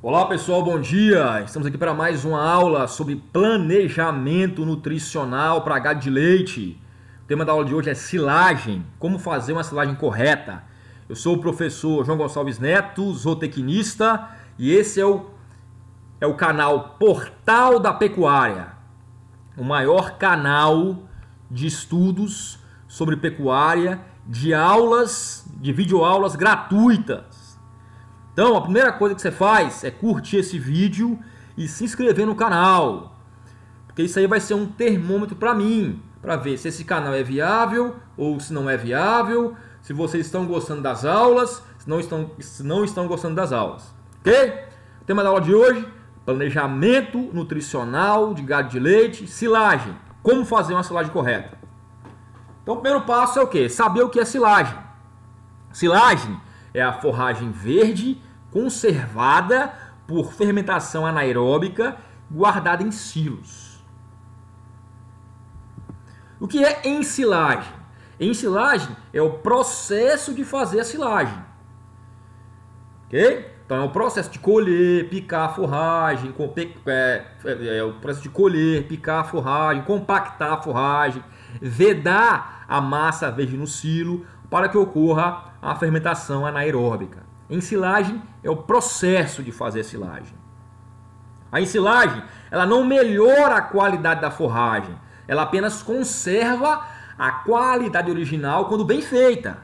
Olá pessoal, bom dia! Estamos aqui para mais uma aula sobre planejamento nutricional para gado de leite. O tema da aula de hoje é silagem, como fazer uma silagem correta. Eu sou o professor João Gonçalves Neto, zootecnista, e esse é o canal Portal da Pecuária, o maior canal de estudos sobre pecuária, de videoaulas gratuitas. Então, a primeira coisa que você faz é curtir esse vídeo e se inscrever no canal, porque isso aí vai ser um termômetro para mim, para ver se esse canal é viável ou se não é viável, se vocês estão gostando das aulas, se não estão gostando das aulas, ok? O tema da aula de hoje, planejamento nutricional de gado de leite, silagem, como fazer uma silagem correta. Então, o primeiro passo é o quê? Saber o que é silagem. Silagem é a forragem verde conservada por fermentação anaeróbica guardada em silos. O que é ensilagem? Ensilagem é o processo de fazer a silagem. Ok? Então é o processo de colher, picar a forragem, o processo de colher, picar a forragem, compactar a forragem, vedar a massa verde no silo para que ocorra a fermentação anaeróbica. Ensilagem é o processo de fazer a silagem. A ensilagem, ela não melhora a qualidade da forragem, ela apenas conserva a qualidade original quando bem feita.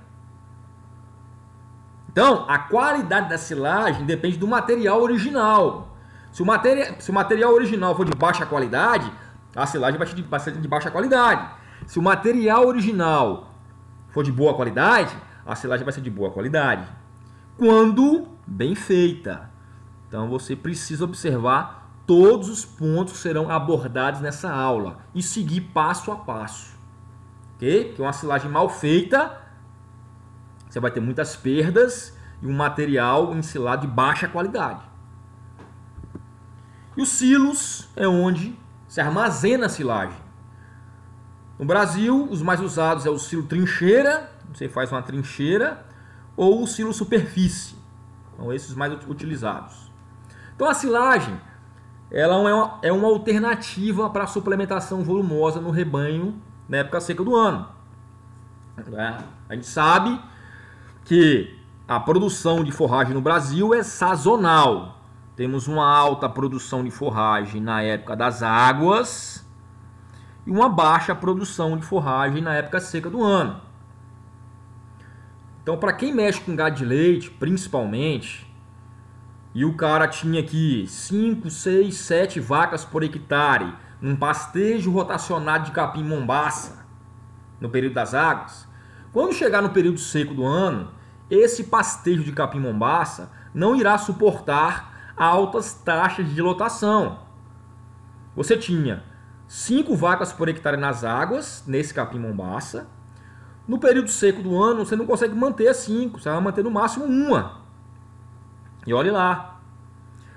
Então, a qualidade da silagem depende do material original. Se o material original for de baixa qualidade, a silagem vai ser de baixa qualidade. Se o material original for de boa qualidade, a silagem vai ser de boa qualidade, quando bem feita. Então você precisa observar todos os pontos que serão abordados nessa aula e seguir passo a passo, ok? Porque uma silagem mal feita, você vai ter muitas perdas e um material ensilado de baixa qualidade. E os silos é onde se armazena a silagem. No Brasil, os mais usados é o silo trincheira, você faz uma trincheira, ou o silo superfície. São esses mais utilizados. Então a silagem ela é uma alternativa para a suplementação volumosa no rebanho na época seca do ano. A gente sabe que a produção de forragem no Brasil é sazonal. Temos uma alta produção de forragem na época das águas e uma baixa produção de forragem na época seca do ano. Então, para quem mexe com gado de leite, principalmente, e o cara tinha aqui 5, 6, 7 vacas por hectare, num pastejo rotacionado de capim-mombaça, no período das águas, quando chegar no período seco do ano, esse pastejo de capim-mombaça não irá suportar altas taxas de lotação. Você tinha 5 vacas por hectare nas águas, nesse capim-mombaça. No período seco do ano, você não consegue manter as 5, você vai manter no máximo uma. E olhe lá.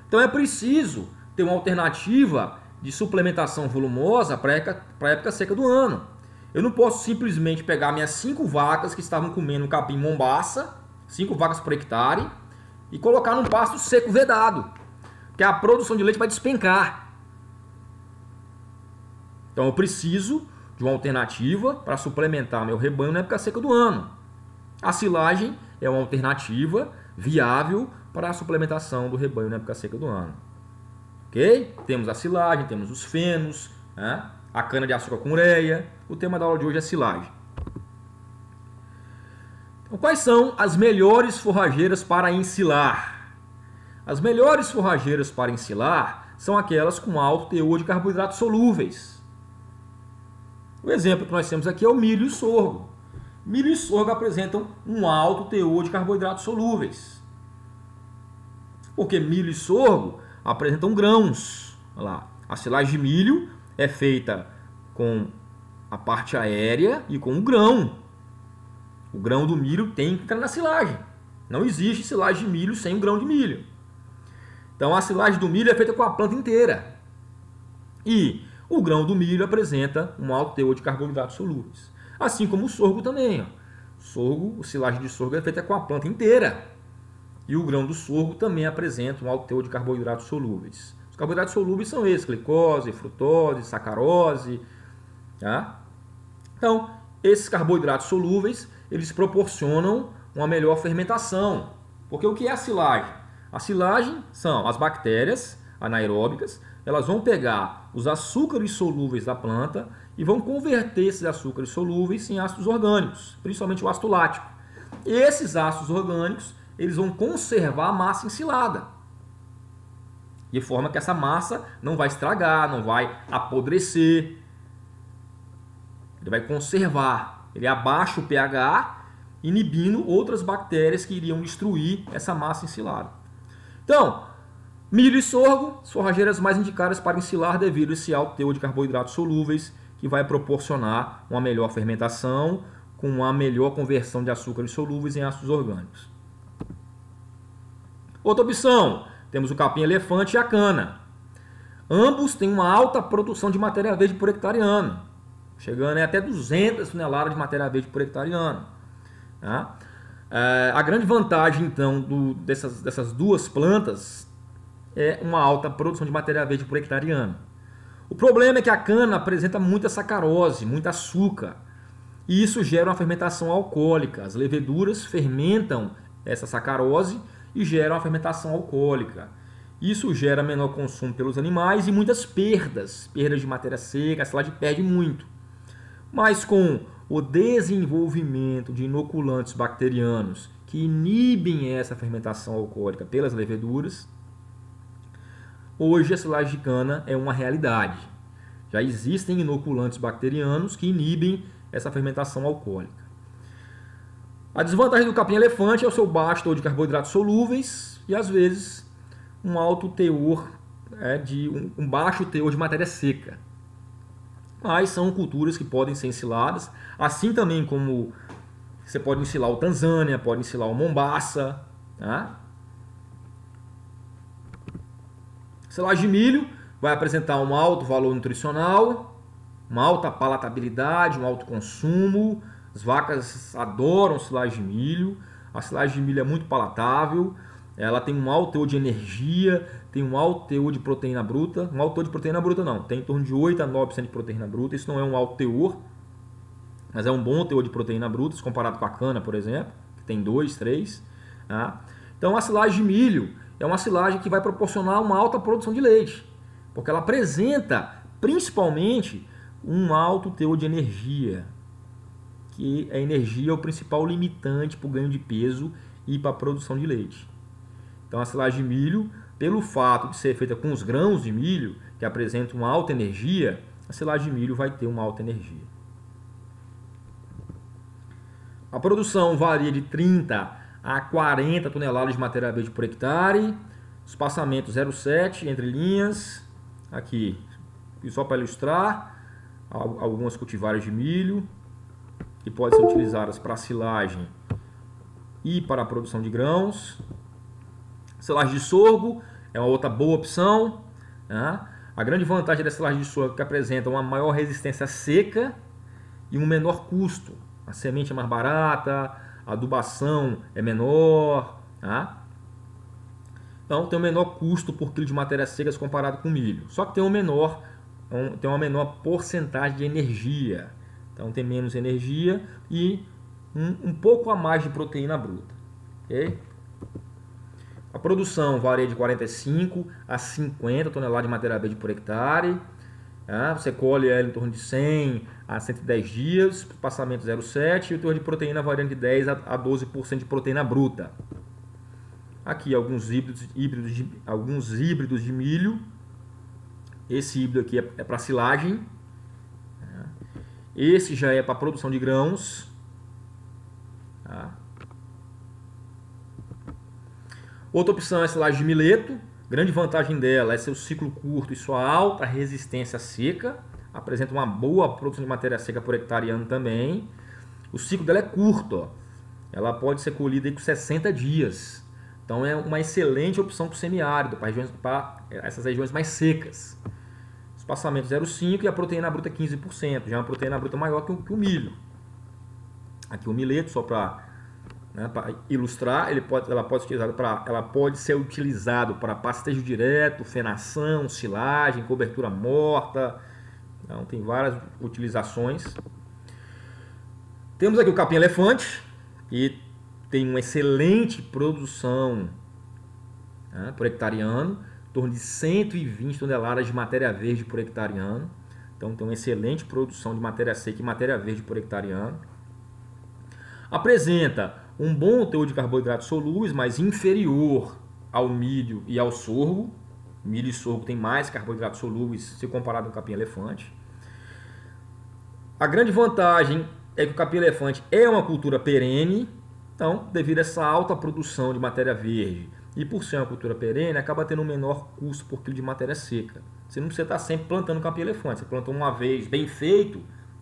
Então é preciso ter uma alternativa de suplementação volumosa para a época seca do ano. Eu não posso simplesmente pegar minhas 5 vacas que estavam comendo capim-mombaça, 5 vacas por hectare, e colocar num pasto seco vedado, porque a produção de leite vai despencar. Então eu preciso de uma alternativa para suplementar meu rebanho na época seca do ano. A silagem é uma alternativa viável para a suplementação do rebanho na época seca do ano. Ok? Temos a silagem, temos os fenos, né? A cana-de-açúcar com ureia. O tema da aula de hoje é silagem. Então, quais são as melhores forrageiras para ensilar? As melhores forrageiras para ensilar são aquelas com alto teor de carboidratos solúveis. O exemplo que nós temos aqui é o milho e sorgo. Milho e sorgo apresentam um alto teor de carboidratos solúveis. Porque milho e sorgo apresentam grãos. Olha lá. A silagem de milho é feita com a parte aérea e com o grão. O grão do milho tem que entrar na silagem. Não existe silagem de milho sem o grão de milho. Então a silagem do milho é feita com a planta inteira. E o grão do milho apresenta um alto teor de carboidratos solúveis. Assim como o sorgo também. Sorgo, a silagem de sorgo é feita com a planta inteira. E o grão do sorgo também apresenta um alto teor de carboidratos solúveis. Os carboidratos solúveis são esses: glicose, frutose, sacarose. Tá? Então, esses carboidratos solúveis, eles proporcionam uma melhor fermentação. Porque o que é a silagem? A silagem são as bactérias anaeróbicas, elas vão pegar os açúcares solúveis da planta e vão converter esses açúcares solúveis em ácidos orgânicos, principalmente o ácido lático. Esses ácidos orgânicos, eles vão conservar a massa ensilada, de forma que essa massa não vai estragar, não vai apodrecer. Ele vai conservar, ele abaixa o pH, inibindo outras bactérias que iriam destruir essa massa ensilada. Então, milho e sorgo, forrageiras mais indicadas para ensilar devido a esse alto teor de carboidratos solúveis, que vai proporcionar uma melhor fermentação, com uma melhor conversão de açúcares solúveis em ácidos orgânicos. Outra opção, temos o capim-elefante e a cana. Ambos têm uma alta produção de matéria verde por hectare ano, chegando até 200 toneladas de matéria verde por hectare ano. Tá? A grande vantagem, então, dessas duas plantas é uma alta produção de matéria verde por hectare ano. O problema é que a cana apresenta muita sacarose, muito açúcar, e isso gera uma fermentação alcoólica. As leveduras fermentam essa sacarose e geram a fermentação alcoólica. Isso gera menor consumo pelos animais e muitas perdas de matéria seca, a silagem perde muito. Mas com o desenvolvimento de inoculantes bacterianos que inibem essa fermentação alcoólica pelas leveduras, hoje a silagem de cana é uma realidade. Já existem inoculantes bacterianos que inibem essa fermentação alcoólica. A desvantagem do capim-elefante é o seu baixo teor de carboidratos solúveis e, às vezes, um alto teor, um baixo teor de matéria seca. Mas são culturas que podem ser ensiladas, assim também como você pode ensilar o Tanzânia, pode ensilar o Mombaça. Tá? Silagem de milho vai apresentar um alto valor nutricional, uma alta palatabilidade, um alto consumo. As vacas adoram silagem de milho. A silagem de milho é muito palatável. Ela tem um alto teor de energia, tem um alto teor de proteína bruta. Um alto teor de proteína bruta não, tem em torno de 8 a 9% de proteína bruta. Isso não é um alto teor, mas é um bom teor de proteína bruta, se comparado com a cana, por exemplo, que tem 2, 3. Tá? Então a silagem de milho é uma silagem que vai proporcionar uma alta produção de leite, porque ela apresenta principalmente um alto teor de energia, que a energia é o principal limitante para o ganho de peso e para a produção de leite. Então a silagem de milho, pelo fato de ser feita com os grãos de milho, que apresentam uma alta energia, a silagem de milho vai ter uma alta energia. A produção varia de 30 a 40 toneladas de matéria verde por hectare, espaçamento 0,7 entre linhas, aqui, e só para ilustrar, algumas cultivares de milho, que podem ser utilizadas para silagem e para a produção de grãos. Silagem de sorgo é uma outra boa opção. Né? A grande vantagem da silagem de sorgo é que apresenta uma maior resistência seca e um menor custo. A semente é mais barata, a adubação é menor. Tá? Então tem um menor custo por quilo de matérias secas comparado com milho. Só que tem uma menor porcentagem de energia. Então tem menos energia e um pouco a mais de proteína bruta. Okay? A produção varia de 45 a 50 toneladas de matéria verde por hectare. Tá? Você colhe ela em torno de 100 a 110 dias, espaçamento 0,7 e o teor de proteína variando de 10 a 12% de proteína bruta. Aqui alguns híbridos de milho. Esse híbrido aqui é para silagem. Esse já é para produção de grãos. Tá? Outra opção é a silagem de mileto. Grande vantagem dela é seu ciclo curto e sua alta resistência seca. Apresenta uma boa produção de matéria seca por hectare ano também. O ciclo dela é curto. Ó. Ela pode ser colhida aí com 60 dias. Então é uma excelente opção para o semiárido, para essas regiões mais secas. Espaçamento 0,5 e a proteína bruta 15%. Já é uma proteína bruta maior que o milho. Aqui o mileto, só para né, para ilustrar, ela pode ser utilizado para pastejo direto, fenação, silagem, cobertura morta. Então tem várias utilizações. Temos aqui o capim-elefante, que tem uma excelente produção, né, por hectare ano, em torno de 120 toneladas de matéria verde por hectare ano. Então tem uma excelente produção de matéria seca e matéria verde por hectare ano. Apresenta um bom teor de carboidratos solúveis, mas inferior ao milho e ao sorgo. Milho e sorgo tem mais carboidratos solúveis se comparado com o capim-elefante. A grande vantagem é que o capim-elefante é uma cultura perene, então, devido a essa alta produção de matéria verde e por ser uma cultura perene, acaba tendo um menor custo por quilo de matéria seca. Você não precisa estar sempre plantando capim-elefante, você planta uma vez bem feito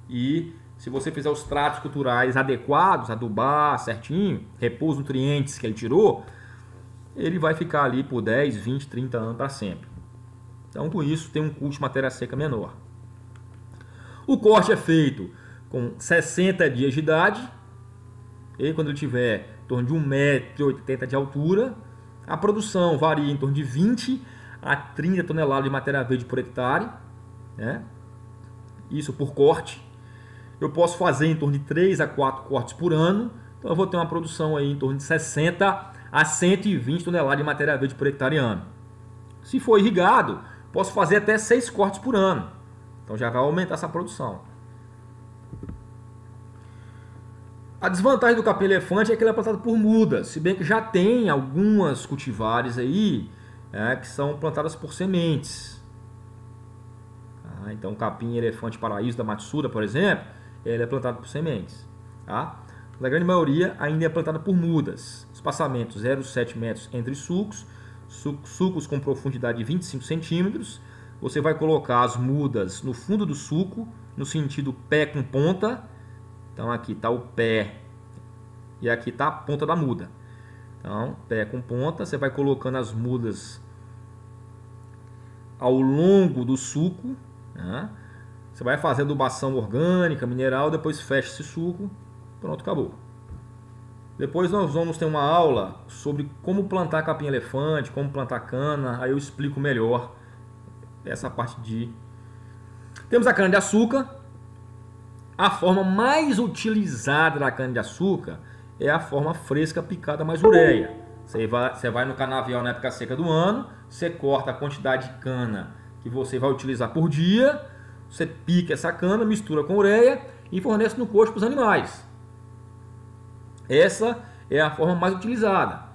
e se você fizer os tratos culturais adequados, adubar certinho, repor os nutrientes que ele tirou, ele vai ficar ali por 10, 20, 30 anos para sempre. Então, com isso, tem um custo de matéria seca menor. O corte é feito com 60 dias de idade, e quando ele tiver em torno de 1,80 m de altura, a produção varia em torno de 20 a 30 toneladas de matéria verde por hectare, né? Isso por corte. Eu posso fazer em torno de 3 a 4 cortes por ano, então eu vou ter uma produção aí em torno de 60 a 120 toneladas de matéria verde por hectare ano. Se for irrigado, posso fazer até 6 cortes por ano, então já vai aumentar essa produção. A desvantagem do capim-elefante é que ele é plantado por mudas, se bem que já tem algumas cultivares aí que são plantadas por sementes. Então, o capim-elefante paraíso da Matsuda, por exemplo, ele é plantado por sementes. Tá? Mas a grande maioria ainda é plantada por mudas. Espaçamento 0,7 metros entre sucos, sucos com profundidade de 25 centímetros. Você vai colocar as mudas no fundo do suco, no sentido pé com ponta. Então aqui está o pé e aqui está a ponta da muda. Então, pé com ponta, você vai colocando as mudas ao longo do suco, né? Você vai fazer adubação orgânica, mineral, depois fecha esse suco, pronto, acabou. Depois nós vamos ter uma aula sobre como plantar capim-elefante, como plantar cana, aí eu explico melhor essa parte de... Temos a cana-de-açúcar. A forma mais utilizada da cana-de-açúcar é a forma fresca picada mais ureia. Você vai no canavial na época seca do ano, você corta a quantidade de cana que você vai utilizar por dia, você pica essa cana, mistura com ureia e fornece no coxo para os animais. Essa é a forma mais utilizada.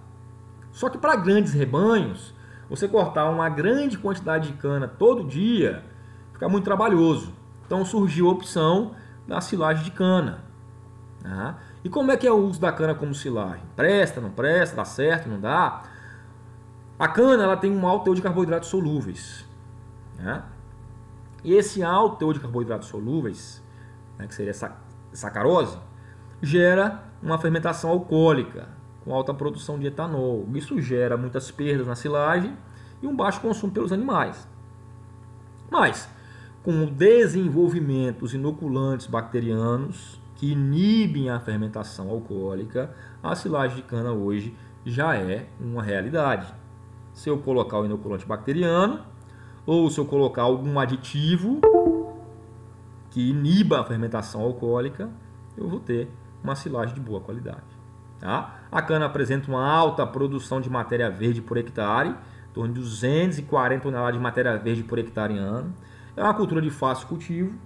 Só que para grandes rebanhos, você cortar uma grande quantidade de cana todo dia fica muito trabalhoso. Então surgiu a opção da silagem de cana. Tá? E como é que é o uso da cana como silagem? Presta, não presta, dá certo, não dá? A cana ela tem um alto teor de carboidratos solúveis. Né? E esse alto teor de carboidratos solúveis, né, que seria sacarose, gera uma fermentação alcoólica com alta produção de etanol. Isso gera muitas perdas na silagem e um baixo consumo pelos animais. Mas, com o desenvolvimento dos inoculantes bacterianos que inibem a fermentação alcoólica, a silagem de cana hoje já é uma realidade. Se eu colocar o inoculante bacteriano ou se eu colocar algum aditivo que iniba a fermentação alcoólica, eu vou ter uma silagem de boa qualidade. Tá? A cana apresenta uma alta produção de matéria verde por hectare, em torno de 240 toneladas de matéria verde por hectare ano. É uma cultura de fácil cultivo,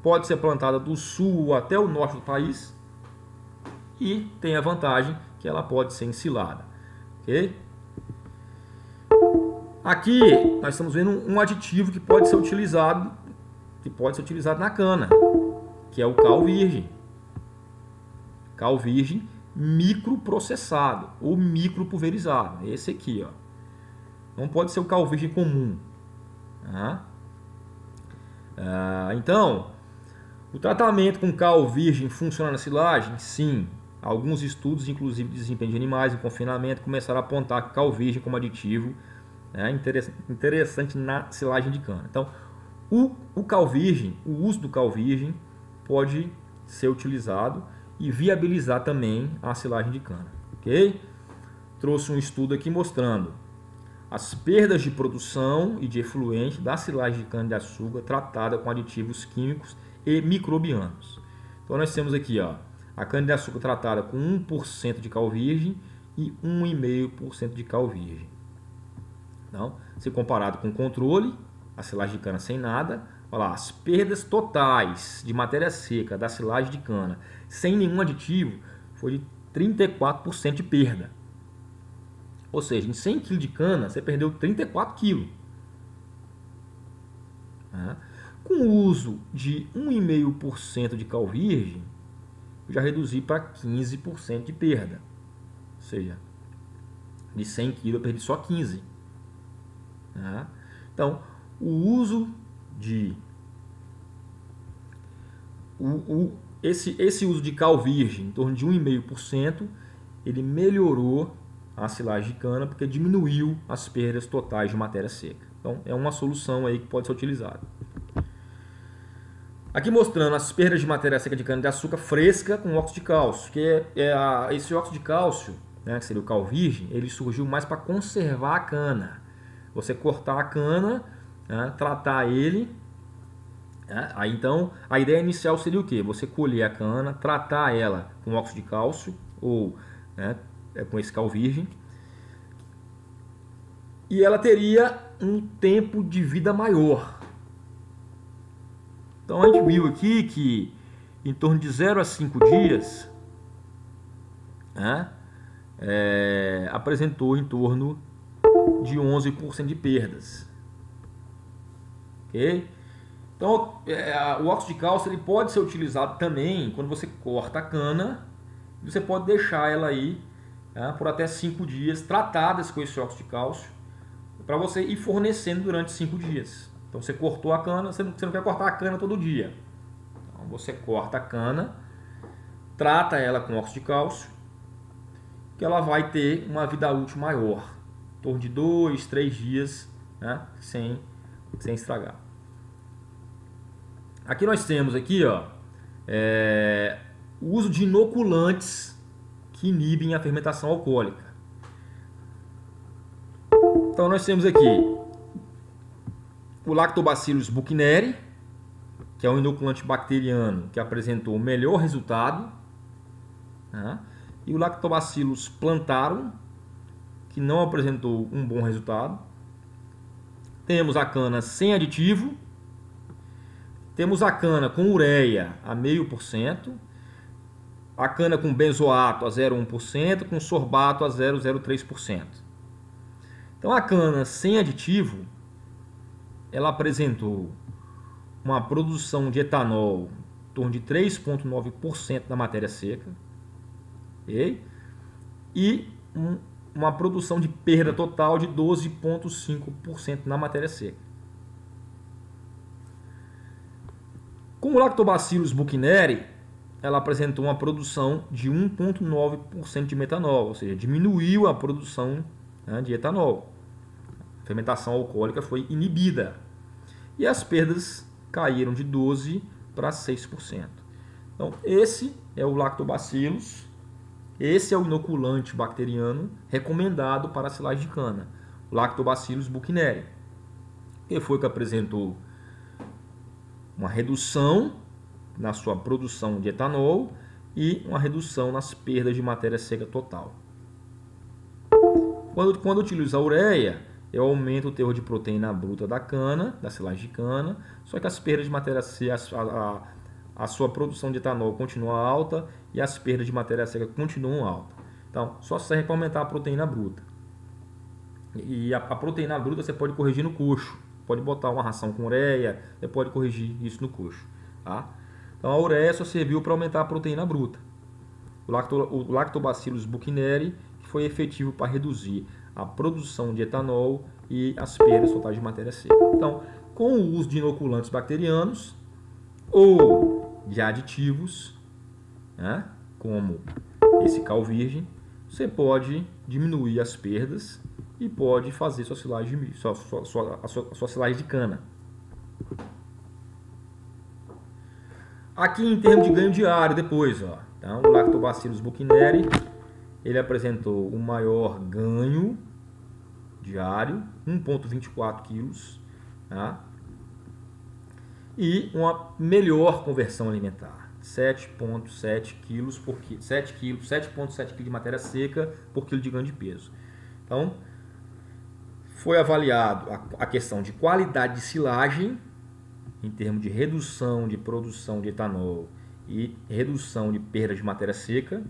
pode ser plantada do sul até o norte do país e tem a vantagem que ela pode ser ensilada. Okay? Aqui nós estamos vendo um aditivo que pode ser utilizado na cana, que é o cal virgem. Cal virgem microprocessado ou micropulverizado. Esse aqui, ó. Não pode ser o cal virgem comum. Tá? Então, o tratamento com cal virgem funciona na silagem? Sim. Alguns estudos, inclusive de desempenho de animais em confinamento, começaram a apontar cal virgem como aditivo interessante na silagem de cana. Então, o cal virgem, o uso do cal virgem pode ser utilizado e viabilizar também a silagem de cana, ok? Trouxe um estudo aqui mostrando as perdas de produção e de efluente da silagem de cana-de-açúcar tratada com aditivos químicos e microbianos. Então nós temos aqui, ó, a cana-de-açúcar tratada com 1% de cal virgem e 1,5% de cal virgem. Então, se comparado com o controle, a silagem de cana sem nada, olha lá, as perdas totais de matéria seca da silagem de cana sem nenhum aditivo foi de 34% de perda. Ou seja, em 100 kg de cana, você perdeu 34 kg. Com o uso de 1,5% de cal virgem, eu já reduzi para 15% de perda. Ou seja, de 100 kg eu perdi só 15. Então, o uso de... Esse uso de cal virgem, em torno de 1,5%, ele melhorou a silagem de cana porque diminuiu as perdas totais de matéria seca. Então é uma solução aí que pode ser utilizada. Aqui mostrando as perdas de matéria seca de cana-de-açúcar fresca com óxido de cálcio, que esse óxido de cálcio, né, que seria o cal virgem, ele surgiu mais para conservar a cana. Você cortar a cana, né, tratar ele, né, aí então a ideia inicial seria o quê? Você colher a cana, tratar ela com óxido de cálcio ou, né, com esse cal virgem, e ela teria um tempo de vida maior. Então a gente viu aqui que em torno de 0 a 5 dias, né, apresentou em torno de 11% de perdas. Ok? Então o óxido de cálcio ele pode ser utilizado também quando você corta a cana. Você pode deixar ela aí, né, por até 5 dias, tratadas com esse óxido de cálcio, para você ir fornecendo durante 5 dias. Então você cortou a cana, você não quer cortar a cana todo dia. Então você corta a cana, trata ela com óxido de cálcio, que ela vai ter uma vida útil maior, em torno de 2, 3 dias, né, sem estragar. Aqui nós temos aqui, ó, o uso de inoculantes que inibem a fermentação alcoólica. Então nós temos aqui o Lactobacillus buchneri, que é um inoculante bacteriano que apresentou o melhor resultado, né? E o Lactobacillus plantarum, que não apresentou um bom resultado. Temos a cana sem aditivo, temos a cana com ureia a 0,5%, a cana com benzoato a 0,1%, com sorbato a 0,03%. Então a cana sem aditivo, ela apresentou uma produção de etanol em torno de 3,9% da matéria seca, okay? E uma produção de perda total de 12,5% na matéria seca. Com o Lactobacillus buchneri, ela apresentou uma produção de 1,9% de metanol, ou seja, diminuiu a produção, né, de etanol. A fermentação alcoólica foi inibida e as perdas caíram de 12% para 6%. Então, esse é o Lactobacillus, esse é o inoculante bacteriano recomendado para a silagem de cana, o Lactobacillus buchneri, que foi que apresentou uma redução na sua produção de etanol e uma redução nas perdas de matéria seca total. Quando utiliza a ureia, eu aumento o teor de proteína bruta da cana, da silagem de cana, só que as perdas de matéria seca, a sua produção de etanol continua alta e as perdas de matéria seca continuam altas. Então, só serve para aumentar a proteína bruta. E a proteína bruta você pode corrigir no coxo. Pode botar uma ração com ureia, você pode corrigir isso no coxo. Tá? Então a ureia só serviu para aumentar a proteína bruta. O Lactobacillus buchneri foi efetivo para reduzir a produção de etanol e as perdas totais de matéria seca. Então, com o uso de inoculantes bacterianos ou de aditivos, né, como esse cal virgem, você pode diminuir as perdas e pode fazer sua silagem de cana. Aqui em termos de ganho diário depois, ó, Então, o Lactobacillus buchneri, ele apresentou um maior ganho diário, 1,24 quilos, tá? E uma melhor conversão alimentar, 7,7 quilos por quilo, 7,7 kg de matéria seca por quilo de ganho de peso. Então, foi avaliado a questão de qualidade de silagem, em termos de redução de produção de etanol e redução de perda de matéria seca,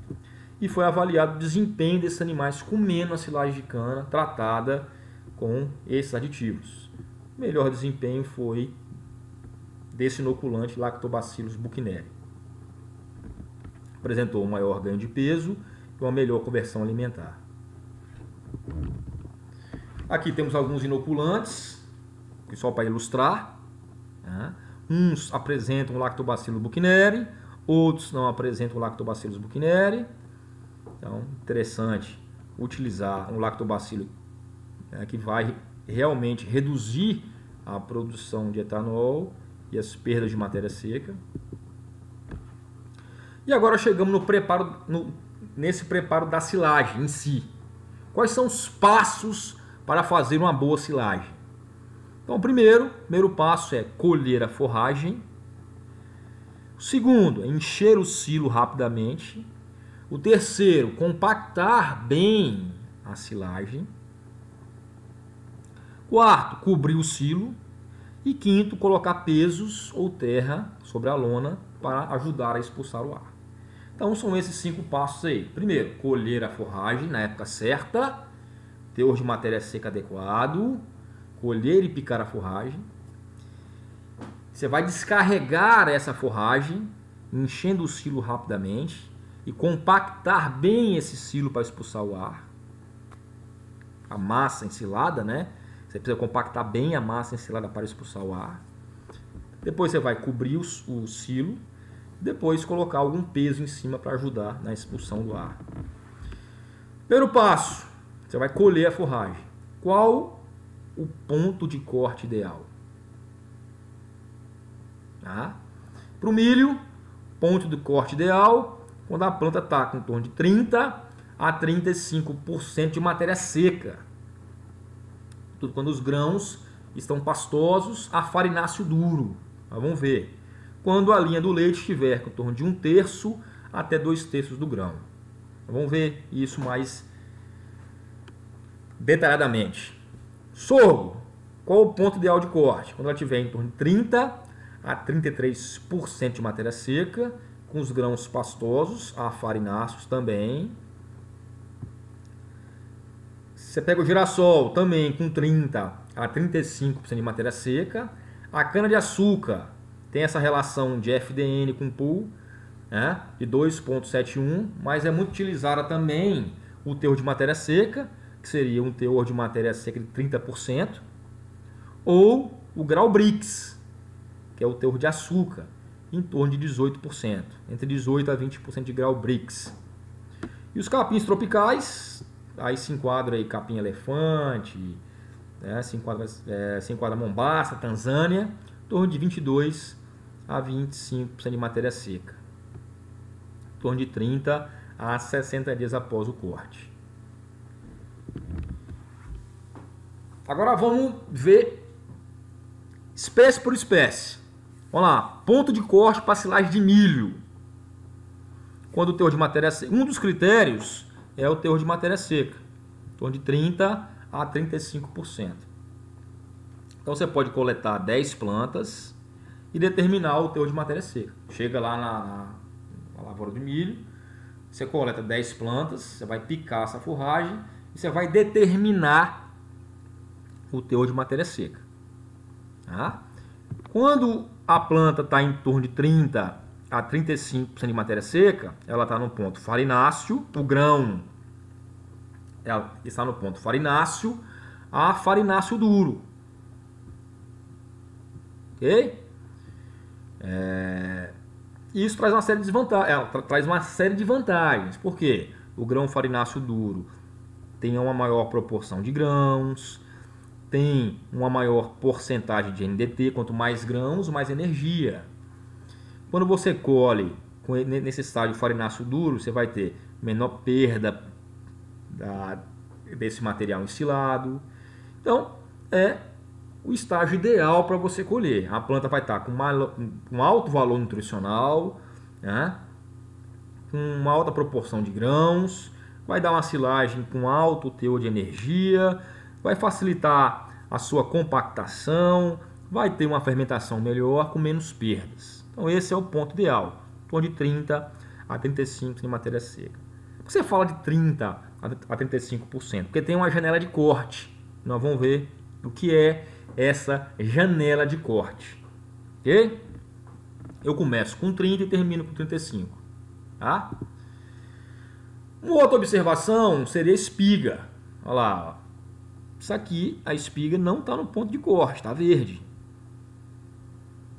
e foi avaliado o desempenho desses animais comendo a silagem de cana tratada com esses aditivos. O melhor desempenho foi desse inoculante Lactobacillus buchneri. Apresentou um maior ganho de peso e uma melhor conversão alimentar. Aqui temos alguns inoculantes, só para ilustrar. Tá? Uns apresentam o Lactobacillus buchneri, outros não apresentam o Lactobacillus buchneri. Então, interessante utilizar um lactobacilo que vai realmente reduzir a produção de etanol e as perdas de matéria seca. E agora chegamos no preparo, nesse preparo da silagem em si. Quais são os passos para fazer uma boa silagem? Então, o primeiro passo é colher a forragem. O segundo é encher o silo rapidamente. O terceiro, compactar bem a silagem. Quarto, cobrir o silo. E quinto, colocar pesos ou terra sobre a lona para ajudar a expulsar o ar. Então são esses 5 passos aí. Primeiro, colher a forragem na época certa, teor de matéria seca adequado, colher e picar a forragem. Você vai descarregar essa forragem, enchendo o silo rapidamente e compactar bem esse silo para expulsar o ar. A massa ensilada, né? Você precisa compactar bem a massa ensilada para expulsar o ar. Depois você vai cobrir o silo. Depois colocar algum peso em cima para ajudar na expulsão do ar. Primeiro passo, você vai colher a forragem. Qual o ponto de corte ideal? Tá? Para o milho, ponto de corte ideal, quando a planta está com em torno de 30 a 35% de matéria seca. Tudo quando os grãos estão pastosos a farináceo duro. Mas vamos ver. Quando a linha do leite estiver com em torno de 1/3 até 2/3 do grão. Vamos ver isso mais detalhadamente. Sorgo. Qual o ponto ideal de corte? Quando ela estiver em torno de 30 a 33% de matéria seca, com os grãos pastosos a farináceos também. Você pega o girassol também com 30 a 35% de matéria seca. A cana-de-açúcar tem essa relação de FDN com PUL, né, de 2,71, mas é muito utilizada também o teor de matéria seca, que seria um teor de matéria seca de 30%, ou o grau Brix, que é o teor de açúcar, em torno de 18%, entre 18 a 20% de grau Brix. E os capins tropicais, aí se enquadra aí capim elefante, né, se enquadra Mombasa, Tanzânia, em torno de 22 a 25% de matéria seca, em torno de 30 a 60 dias após o corte. Agora vamos ver espécie por espécie. Vamos lá, ponto de corte para silagem de milho. Quando o teor de matéria seca, um dos critérios é o teor de matéria seca, em torno de 30 a 35%. Então você pode coletar 10 plantas e determinar o teor de matéria seca. Chega lá na lavoura de milho, você coleta 10 plantas, você vai picar essa forragem e você vai determinar o teor de matéria seca. Tá? Quando a planta está em torno de 30 a 35% de matéria seca, ela está no ponto farináceo, o grão ela está no ponto farináceo a farináceo duro. Ok? Isso traz uma série de vantagens. Por quê? O grão farináceo duro tem uma maior proporção de grãos, tem uma maior porcentagem de NDT. Quanto mais grãos, mais energia. Quando você colhe nesse estágio farináceo duro, você vai ter menor perda desse material ensilado. Então, é o estágio ideal para você colher. A planta vai estar com alto valor nutricional, né? Com uma alta proporção de grãos, vai dar uma silagem com alto teor de energia, vai facilitar a sua compactação, vai ter uma fermentação melhor com menos perdas. Então esse é o ponto ideal, em torno de 30 a 35% de matéria seca. Por que você fala de 30 a 35%? Porque tem uma janela de corte. Nós vamos ver o que é essa janela de corte. Ok? Eu começo com 30 e termino com 35. Tá? Uma outra observação seria a espiga. Olha lá, ó. Isso aqui, a espiga não está no ponto de corte, está verde.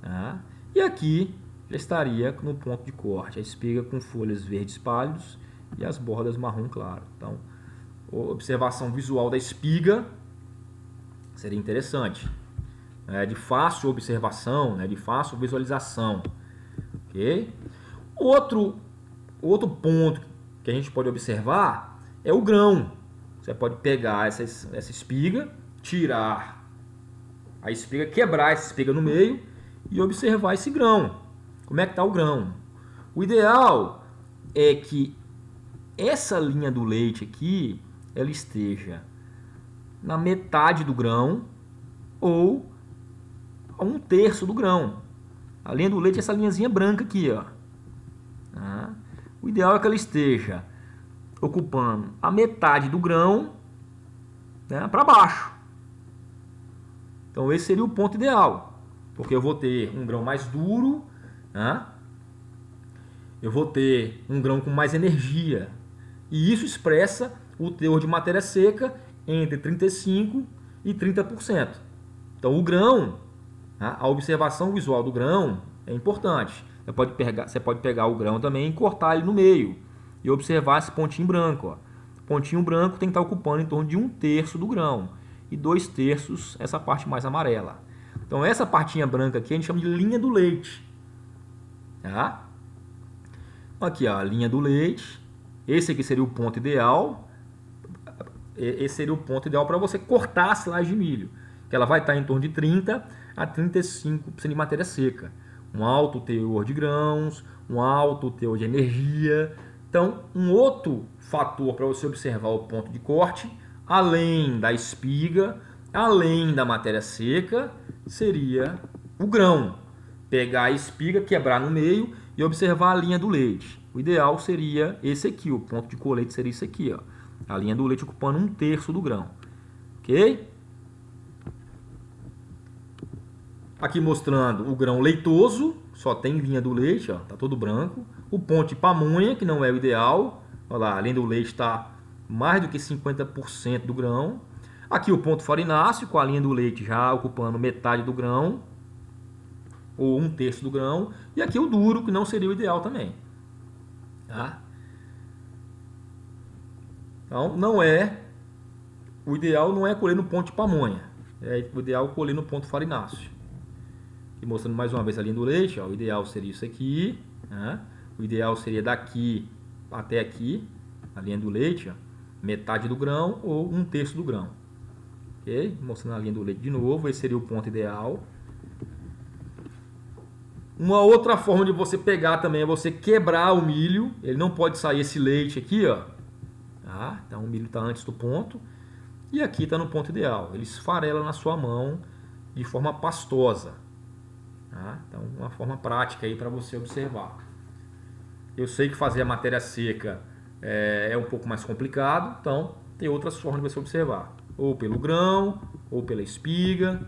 Tá? E aqui já estaria no ponto de corte, a espiga com folhas verdes pálidos e as bordas marrom claro. Então, a observação visual da espiga seria interessante. É de fácil observação, né? De fácil visualização. Ok? Outro ponto que a gente pode observar é o grão. Você pode pegar essa espiga, tirar a espiga, quebrar essa espiga no meio e observar esse grão. Como é que está o grão? O ideal é que essa linha do leite aqui, ela esteja na metade do grão ou a 1/3 do grão. A linha do leite é essa linhazinha branca aqui, ó. Tá? O ideal é que ela esteja ocupando a metade do grão, né, para baixo. Então esse seria o ponto ideal, porque eu vou ter um grão mais duro, né? Eu vou ter um grão com mais energia, e isso expressa o teor de matéria seca entre 35% e 30%. Então o grão, né, a observação visual do grão é importante. Você pode pegar o grão também e cortar ele no meio e observar esse pontinho branco. Ó. O pontinho branco tem que estar ocupando em torno de 1/3 do grão e 2/3 essa parte mais amarela. Então essa partinha branca aqui a gente chama de linha do leite. Tá? Aqui ó, a linha do leite. Esse aqui seria o ponto ideal. Esse seria o ponto ideal para você cortar a silagem de milho, que ela vai estar em torno de 30 a 35% de matéria seca. Um alto teor de grãos, um alto teor de energia. Então, um outro fator para você observar o ponto de corte, além da espiga, além da matéria seca, seria o grão. Pegar a espiga, quebrar no meio e observar a linha do leite. O ideal seria esse aqui, o ponto de colheita seria isso aqui, ó. A linha do leite ocupando 1/3 do grão. Ok? Aqui mostrando o grão leitoso, só tem linha do leite, ó, tá todo branco. O ponto de pamonha, que não é o ideal. Olha lá, a linha do leite está mais do que 50% do grão. Aqui o ponto farináceo, com a linha do leite já ocupando metade do grão, ou 1/3 do grão. E aqui o duro, que não seria o ideal também. Tá? Então, o ideal não é colher no ponto de pamonha. O ideal é colher no ponto farináceo. E mostrando mais uma vez a linha do leite, ó, o ideal seria isso aqui, né? O ideal seria daqui até aqui, a linha do leite, ó, metade do grão ou 1/3 do grão. Ok? Mostrando a linha do leite de novo, esse seria o ponto ideal. Uma outra forma de você pegar também é você quebrar o milho. Ele não pode sair esse leite aqui, ó. Tá? Então o milho está antes do ponto. E aqui está no ponto ideal. Ele esfarela na sua mão de forma pastosa. Tá? Então, uma forma prática aí para você observar. Eu sei que fazer a matéria seca é um pouco mais complicado, então tem outras formas de você observar. Ou pelo grão, ou pela espiga.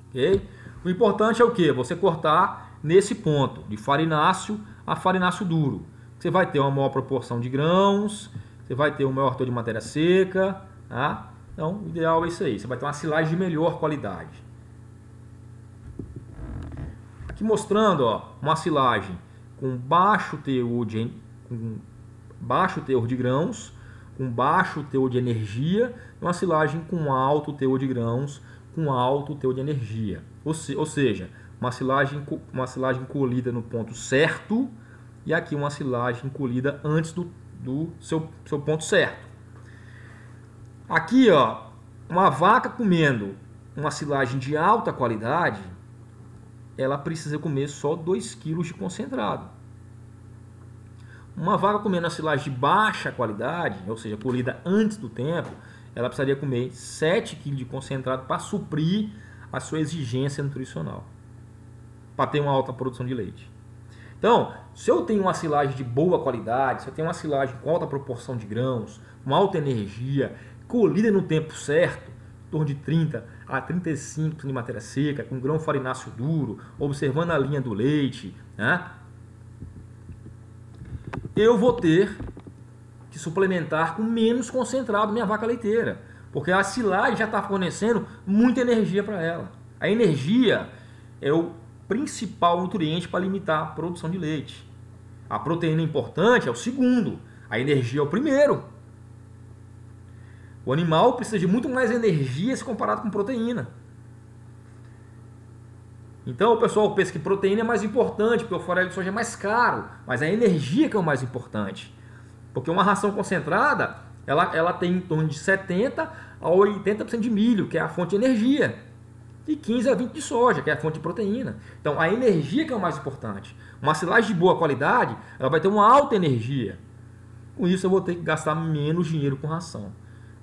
Ok? O importante é o que? Você cortar nesse ponto, de farináceo a farináceo duro. Você vai ter uma maior proporção de grãos, você vai ter um maior teor de matéria seca. Tá? Então, o ideal é isso aí. Você vai ter uma silagem de melhor qualidade. Aqui mostrando, ó, uma silagem com baixo teor de grãos, com baixo teor de energia, e uma silagem com alto teor de grãos, com alto teor de energia. Ou seja, uma silagem colhida no ponto certo e aqui uma silagem colhida antes do seu ponto certo. Aqui, ó, uma vaca comendo uma silagem de alta qualidade, ela precisa comer só 2 kg de concentrado. Uma vaca comendo a silagem de baixa qualidade, ou seja, colhida antes do tempo, ela precisaria comer 7 kg de concentrado para suprir a sua exigência nutricional, para ter uma alta produção de leite. Então, se eu tenho uma silagem de boa qualidade, se eu tenho uma silagem com alta proporção de grãos, com alta energia, colhida no tempo certo, em torno de 30 a 35% de matéria seca, com grão farináceo duro, observando a linha do leite, né? Eu vou ter que suplementar com menos concentrado minha vaca leiteira, porque a silagem já está fornecendo muita energia para ela. A energia é o principal nutriente para limitar a produção de leite. A proteína importante é o segundo, a energia é o primeiro. O animal precisa de muito mais energia se comparado com proteína. Então o pessoal pensa que proteína é mais importante, porque o farelo de soja é mais caro, mas a energia que é o mais importante. Porque uma ração concentrada, ela tem em torno de 70% a 80% de milho, que é a fonte de energia, e 15% a 20% de soja, que é a fonte de proteína. Então a energia que é o mais importante. Uma silagem de boa qualidade, ela vai ter uma alta energia. Com isso eu vou ter que gastar menos dinheiro com ração.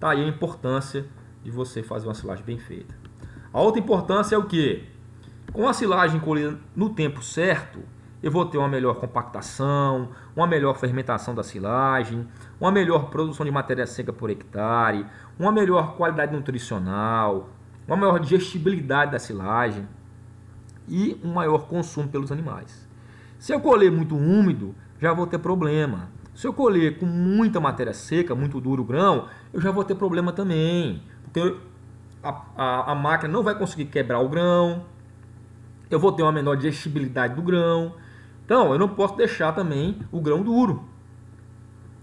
Tá aí a importância de você fazer uma silagem bem feita. A outra importância é o quê? Com a silagem colhida no tempo certo, eu vou ter uma melhor compactação, uma melhor fermentação da silagem, uma melhor produção de matéria seca por hectare, uma melhor qualidade nutricional, uma maior digestibilidade da silagem e um maior consumo pelos animais. Se eu colher muito úmido, já vou ter problema. Se eu colher com muita matéria seca, muito duro o grão, eu já vou ter problema também, porque a máquina não vai conseguir quebrar o grão, eu vou ter uma menor digestibilidade do grão. Então, eu não posso deixar também o grão duro.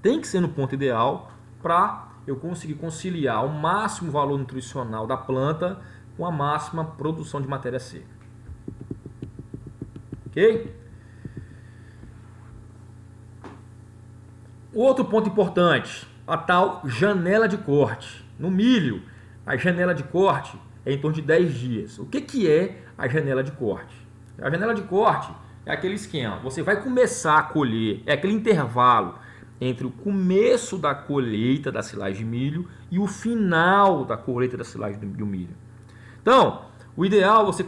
Tem que ser no ponto ideal para eu conseguir conciliar o máximo valor nutricional da planta com a máxima produção de matéria seca. Ok? Outro ponto importante, a tal janela de corte. No milho, a janela de corte é em torno de 10 dias. O que é a janela de corte? A janela de corte é aquele esquema. Você vai começar a colher, é aquele intervalo entre o começo da colheita da silagem de milho e o final da colheita da silagem do milho. Então, o ideal é você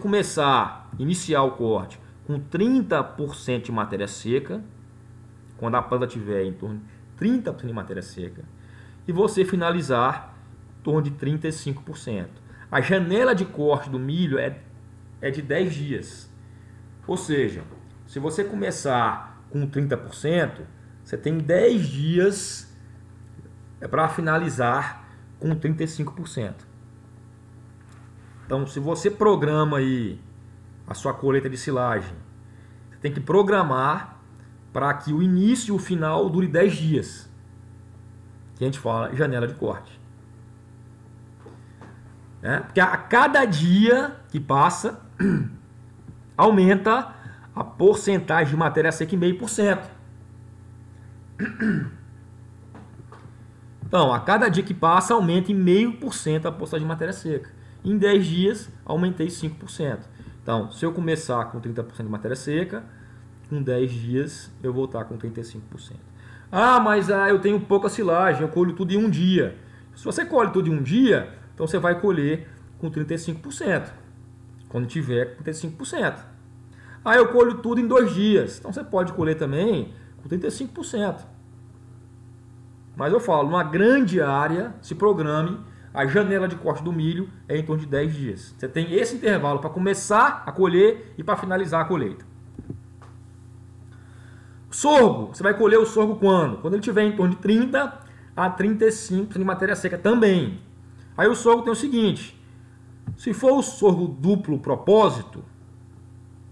iniciar o corte com 30% de matéria seca, quando a planta tiver em torno de 30% de matéria seca, e você finalizar em torno de 35%. A janela de corte do milho é de 10 dias. Ou seja, se você começar com 30%, você tem 10 dias para finalizar com 35%. Então, se você programa aí a sua colheita de silagem, você tem que programar para que o início e o final dure 10 dias. Que a gente fala janela de corte. Porque a cada dia que passa, aumenta a porcentagem de matéria seca em 0,5%. Então, a cada dia que passa, aumenta em 0,5% a porcentagem de matéria seca. Em 10 dias, aumentei 5%. Então, se eu começar com 30% de matéria seca, com 10 dias eu vou estar com 35%. Ah, mas eu tenho pouca silagem, eu colho tudo em um dia. Se você colhe tudo em um dia, então você vai colher com 35%. Quando tiver com 35%. Ah, eu colho tudo em 2 dias. Então você pode colher também com 35%. Mas eu falo, numa grande área, se programe, a janela de corte do milho é em torno de 10 dias. Você tem esse intervalo para começar a colher e para finalizar a colheita. Sorgo, você vai colher o sorgo quando? Quando ele tiver em torno de 30 a 35% de matéria seca também. Aí o sorgo tem o seguinte, se for o sorgo duplo propósito,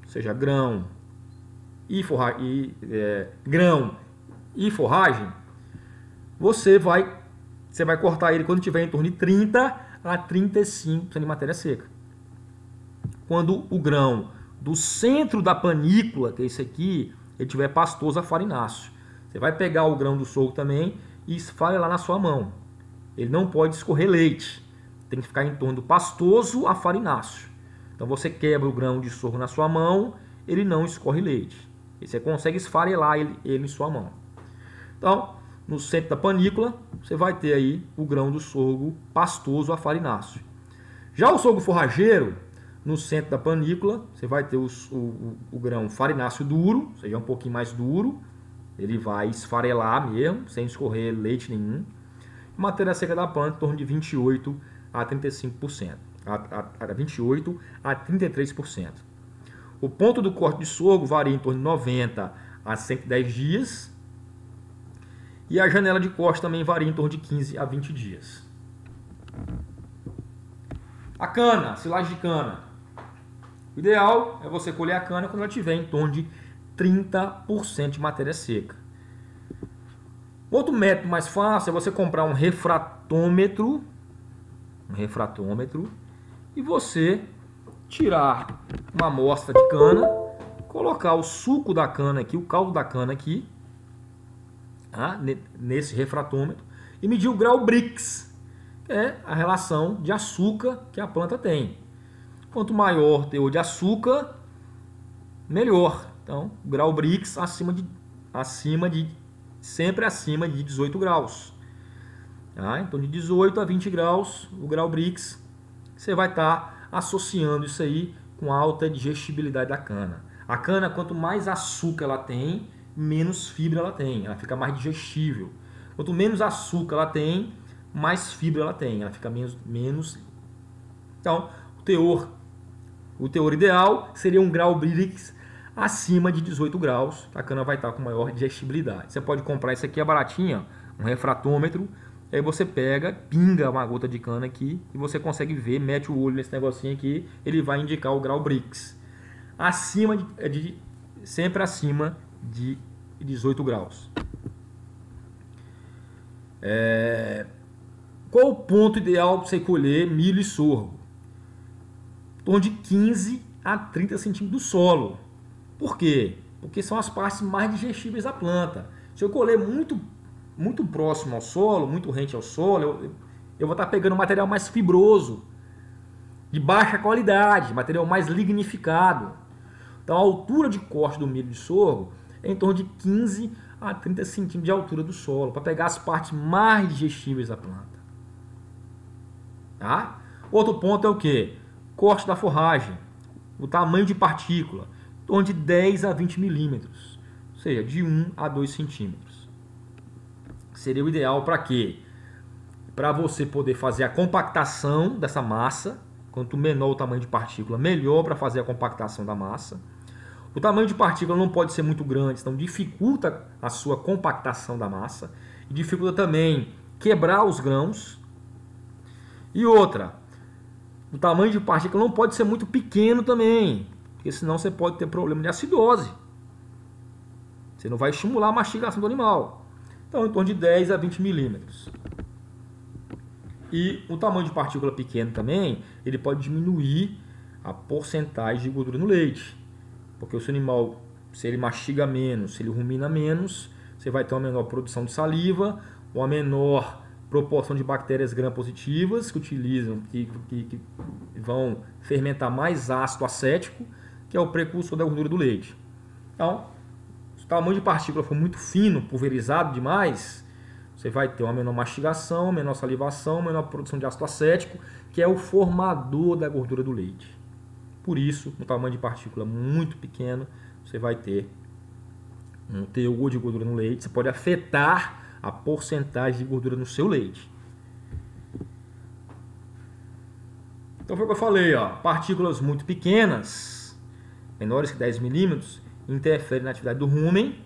ou seja, grão e forragem, você vai cortar ele quando tiver em torno de 30 a 35% de matéria seca. Quando o grão do centro da panícula, que é esse aqui, ele tiver pastoso a farináceo. Você vai pegar o grão do sorgo também e esfarelar na sua mão. Ele não pode escorrer leite. Tem que ficar em torno do pastoso a farináceo. Então você quebra o grão de sorgo na sua mão, ele não escorre leite. E você consegue esfarelar ele em sua mão. Então, no centro da panícula, você vai ter aí o grão do sorgo pastoso a farináceo. Já o sorgo forrageiro, no centro da panícula, você vai ter o grão farináceo duro, ou seja, um pouquinho mais duro. Ele vai esfarelar mesmo, sem escorrer leite nenhum. Matéria seca da planta, em torno de 28 a 35%. A 28 a 33%. O ponto do corte de sorgo varia em torno de 90 a 110 dias. E a janela de corte também varia em torno de 15 a 20 dias. A cana, silagem de cana. O ideal é você colher a cana quando ela tiver em torno de 30% de matéria seca. Outro método mais fácil é você comprar um refratômetro. E você tirar uma amostra de cana, colocar o suco da cana aqui, o caldo da cana aqui, nesse refratômetro, e medir o grau Brix, que é a relação de açúcar que a planta tem. Quanto maior o teor de açúcar, melhor. Então, o grau Brix sempre acima de 18 graus. Então, de 18 a 20 graus, o grau Brix, você vai estar associando isso aí com a alta digestibilidade da cana. A cana, quanto mais açúcar ela tem, menos fibra ela tem. Ela fica mais digestível. Quanto menos açúcar ela tem, mais fibra ela tem. Ela fica menos... Então, o teor ideal seria um grau Brix acima de 18 graus. A cana vai estar com maior digestibilidade. Você pode comprar isso aqui, é baratinho, um refratômetro. Aí você pega, pinga uma gota de cana aqui e você consegue ver, mete o olho nesse negocinho aqui, ele vai indicar o grau Brix. Sempre acima de 18 graus. Qual o ponto ideal para você colher milho e sorgo? Em torno de 15 a 30 centímetros do solo. Por quê? Porque são as partes mais digestíveis da planta. Se eu colher muito próximo ao solo, muito rente ao solo, eu vou estar pegando material mais fibroso, de baixa qualidade, material mais lignificado. Então a altura de corte do milho de sorgo é em torno de 15 a 30 centímetros de altura do solo, para pegar as partes mais digestíveis da planta. Tá? Outro ponto é o que? Corte da forragem, o tamanho de partícula, em torno de 10 a 20 milímetros, ou seja, de 1 a 2 centímetros. Seria o ideal para quê? Para você poder fazer a compactação dessa massa. Quanto menor o tamanho de partícula, melhor para fazer a compactação da massa. O tamanho de partícula não pode ser muito grande, então dificulta a sua compactação da massa. E dificulta também quebrar os grãos. E outra, o tamanho de partícula não pode ser muito pequeno também, porque senão você pode ter problema de acidose. Você não vai estimular a mastigação do animal. Então, em torno de 10 a 20 milímetros. E o tamanho de partícula pequeno também, ele pode diminuir a porcentagem de gordura no leite. Porque o seu animal, se ele mastiga menos, se ele rumina menos, você vai ter uma menor produção de saliva, uma menor proporção de bactérias gram-positivas que vão fermentar mais ácido acético, que é o precursor da gordura do leite. Então, se o tamanho de partícula for muito fino, pulverizado demais, você vai ter uma menor mastigação, menor salivação, menor produção de ácido acético, que é o formador da gordura do leite. Por isso, no tamanho de partícula muito pequeno, você vai ter um teor de gordura no leite. Você pode afetar a porcentagem de gordura no seu leite. Então foi o que eu falei, ó, partículas muito pequenas, menores que 10 milímetros, interferem na atividade do rumen,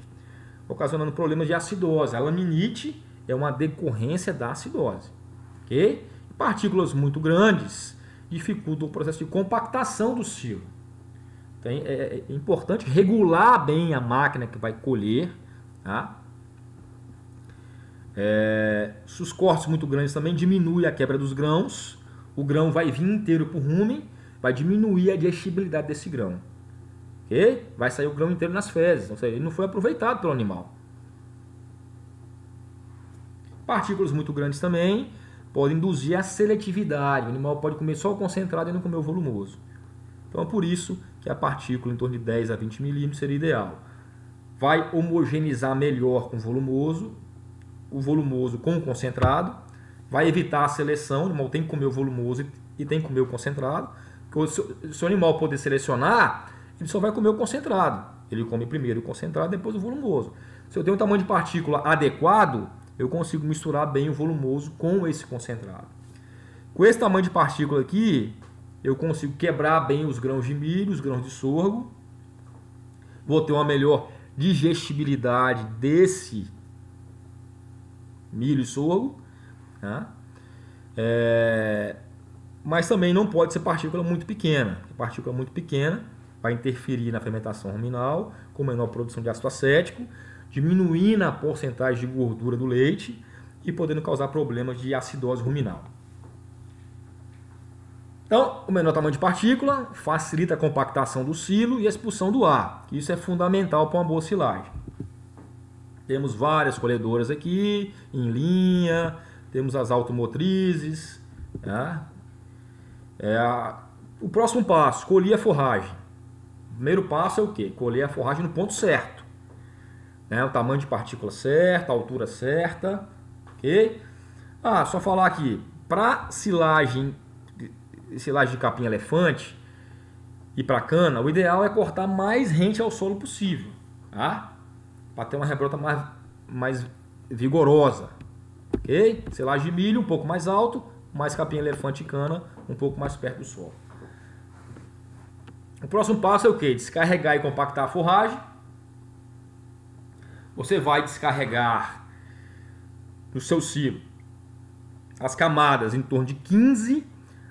ocasionando problemas de acidose. A laminite é uma decorrência da acidose. Okay? Partículas muito grandes dificultam o processo de compactação do silo. Então, é importante regular bem a máquina que vai colher. Tá? Se os cortes muito grandes também diminuem a quebra dos grãos, o grão vai vir inteiro para o rumen, vai diminuir a digestibilidade desse grão. ok? Vai sair o grão inteiro nas fezes, ou seja, ele não foi aproveitado pelo animal. Partículas muito grandes também podem induzir a seletividade. O animal pode comer só o concentrado e não comer o volumoso. Então é por isso que a partícula em torno de 10 a 20 milímetros seria ideal. Vai homogeneizar melhor com o volumoso com o concentrado, vai evitar a seleção. O animal tem que comer o volumoso e tem que comer o concentrado. Porque se o animal poder selecionar, ele só vai comer o concentrado. Ele come primeiro o concentrado, depois o volumoso. Se eu tenho um tamanho de partícula adequado, eu consigo misturar bem o volumoso com esse concentrado. Com esse tamanho de partícula aqui, eu consigo quebrar bem os grãos de milho, os grãos de sorgo. Vou ter uma melhor digestibilidade desse milho e sorgo. Tá? Mas também não pode ser partícula muito pequena. Partícula muito pequena vai interferir na fermentação ruminal, com menor produção de ácido acético, diminuindo a porcentagem de gordura do leite e podendo causar problemas de acidose ruminal. Então, o menor tamanho de partícula facilita a compactação do silo e a expulsão do ar. Isso é fundamental para uma boa silagem. Temos várias colhedoras aqui, em linha, temos as automotrizes. Tá? O próximo passo, colher a forragem. O primeiro passo é o quê? Colher a forragem no ponto certo. O tamanho de partícula certa, a altura certa. Ok? Só falar aqui, para silagem de capim-elefante e para cana, o ideal é cortar mais rente ao solo possível, tá? Para ter uma rebrota mais vigorosa, ok? Silagem de milho um pouco mais alto, mais capim-elefante e cana um pouco mais perto do solo. O próximo passo é o que? Descarregar e compactar a forragem. Você vai descarregar no seu silo as camadas em torno de 15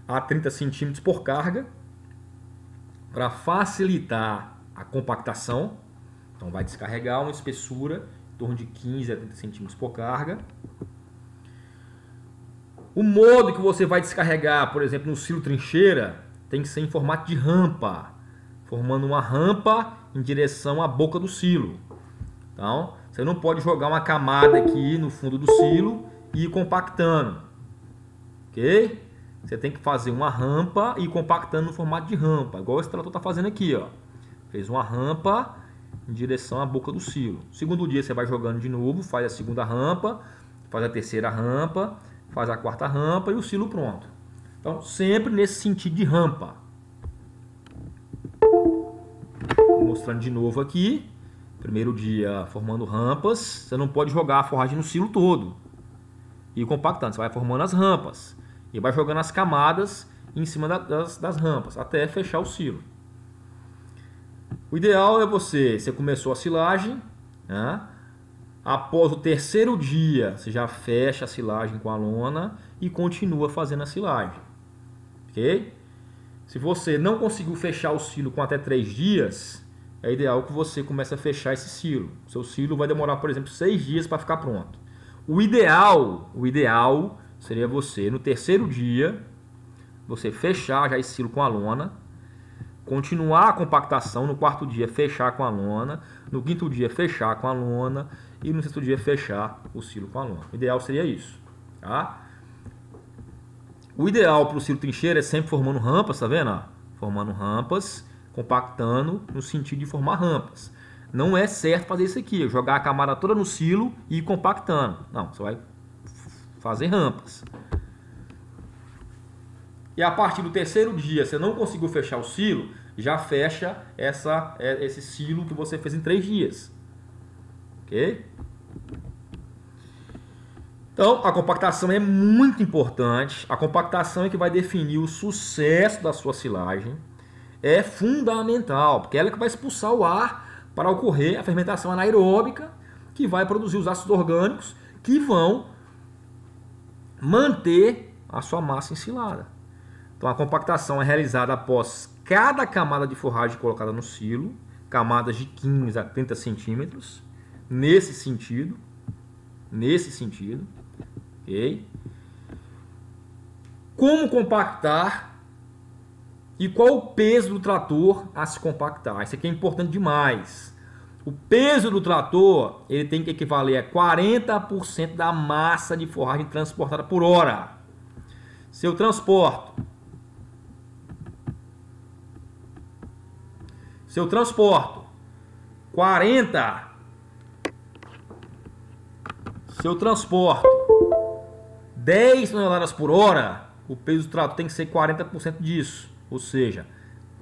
a 30 centímetros por carga, para facilitar a compactação. Então vai descarregar uma espessura em torno de 15 a 30 centímetros por carga. O modo que você vai descarregar, por exemplo, no silo trincheira, tem que ser em formato de rampa, formando uma rampa em direção à boca do silo. Então, você não pode jogar uma camada aqui no fundo do silo e ir compactando, ok? Você tem que fazer uma rampa e ir compactando no formato de rampa, igual esse trator está fazendo aqui, ó. Fez uma rampa em direção à boca do silo. Segundo dia você vai jogando de novo, faz a segunda rampa, faz a terceira rampa, faz a quarta rampa e o silo pronto. Então, sempre nesse sentido de rampa. Vou mostrando de novo aqui. Primeiro dia formando rampas. Você não pode jogar a forragem no silo todo e ir compactando. Você vai formando as rampas e vai jogando as camadas em cima das rampas até fechar o silo. O ideal é você começou a silagem, né? Após o terceiro dia, você já fecha a silagem com a lona e continua fazendo a silagem. Ok? Se você não conseguiu fechar o silo com até 3 dias, é ideal que você comece a fechar esse silo. O seu silo vai demorar, por exemplo, 6 dias para ficar pronto. O ideal seria você, no terceiro dia, você fechar já esse silo com a lona, continuar a compactação, no quarto dia fechar com a lona, no quinto dia fechar com a lona e no sexto dia fechar o silo com a lona. O ideal seria isso, tá? O ideal para o silo trincheira é sempre formando rampas, tá vendo? Formando rampas, compactando no sentido de formar rampas. Não é certo fazer isso aqui, jogar a camada toda no silo e ir compactando. Não, você vai fazer rampas. E a partir do terceiro dia, você não conseguiu fechar o silo, já fecha esse silo que você fez em 3 dias. Ok? Então, a compactação é muito importante. A compactação é que vai definir o sucesso da sua silagem. É fundamental, porque ela é que vai expulsar o ar para ocorrer a fermentação anaeróbica, que vai produzir os ácidos orgânicos que vão manter a sua massa ensilada. Então a compactação é realizada após cada camada de forragem colocada no silo, camadas de 15 a 30 centímetros, nesse sentido, ok? Como compactar E qual o peso do trator a se compactar? Isso aqui é importante demais. O peso do trator ele tem que equivaler a 40% da massa de forragem transportada por hora. Se eu transporto 40, se eu transporto 10 toneladas por hora, o peso do trator tem que ser 40% disso, ou seja,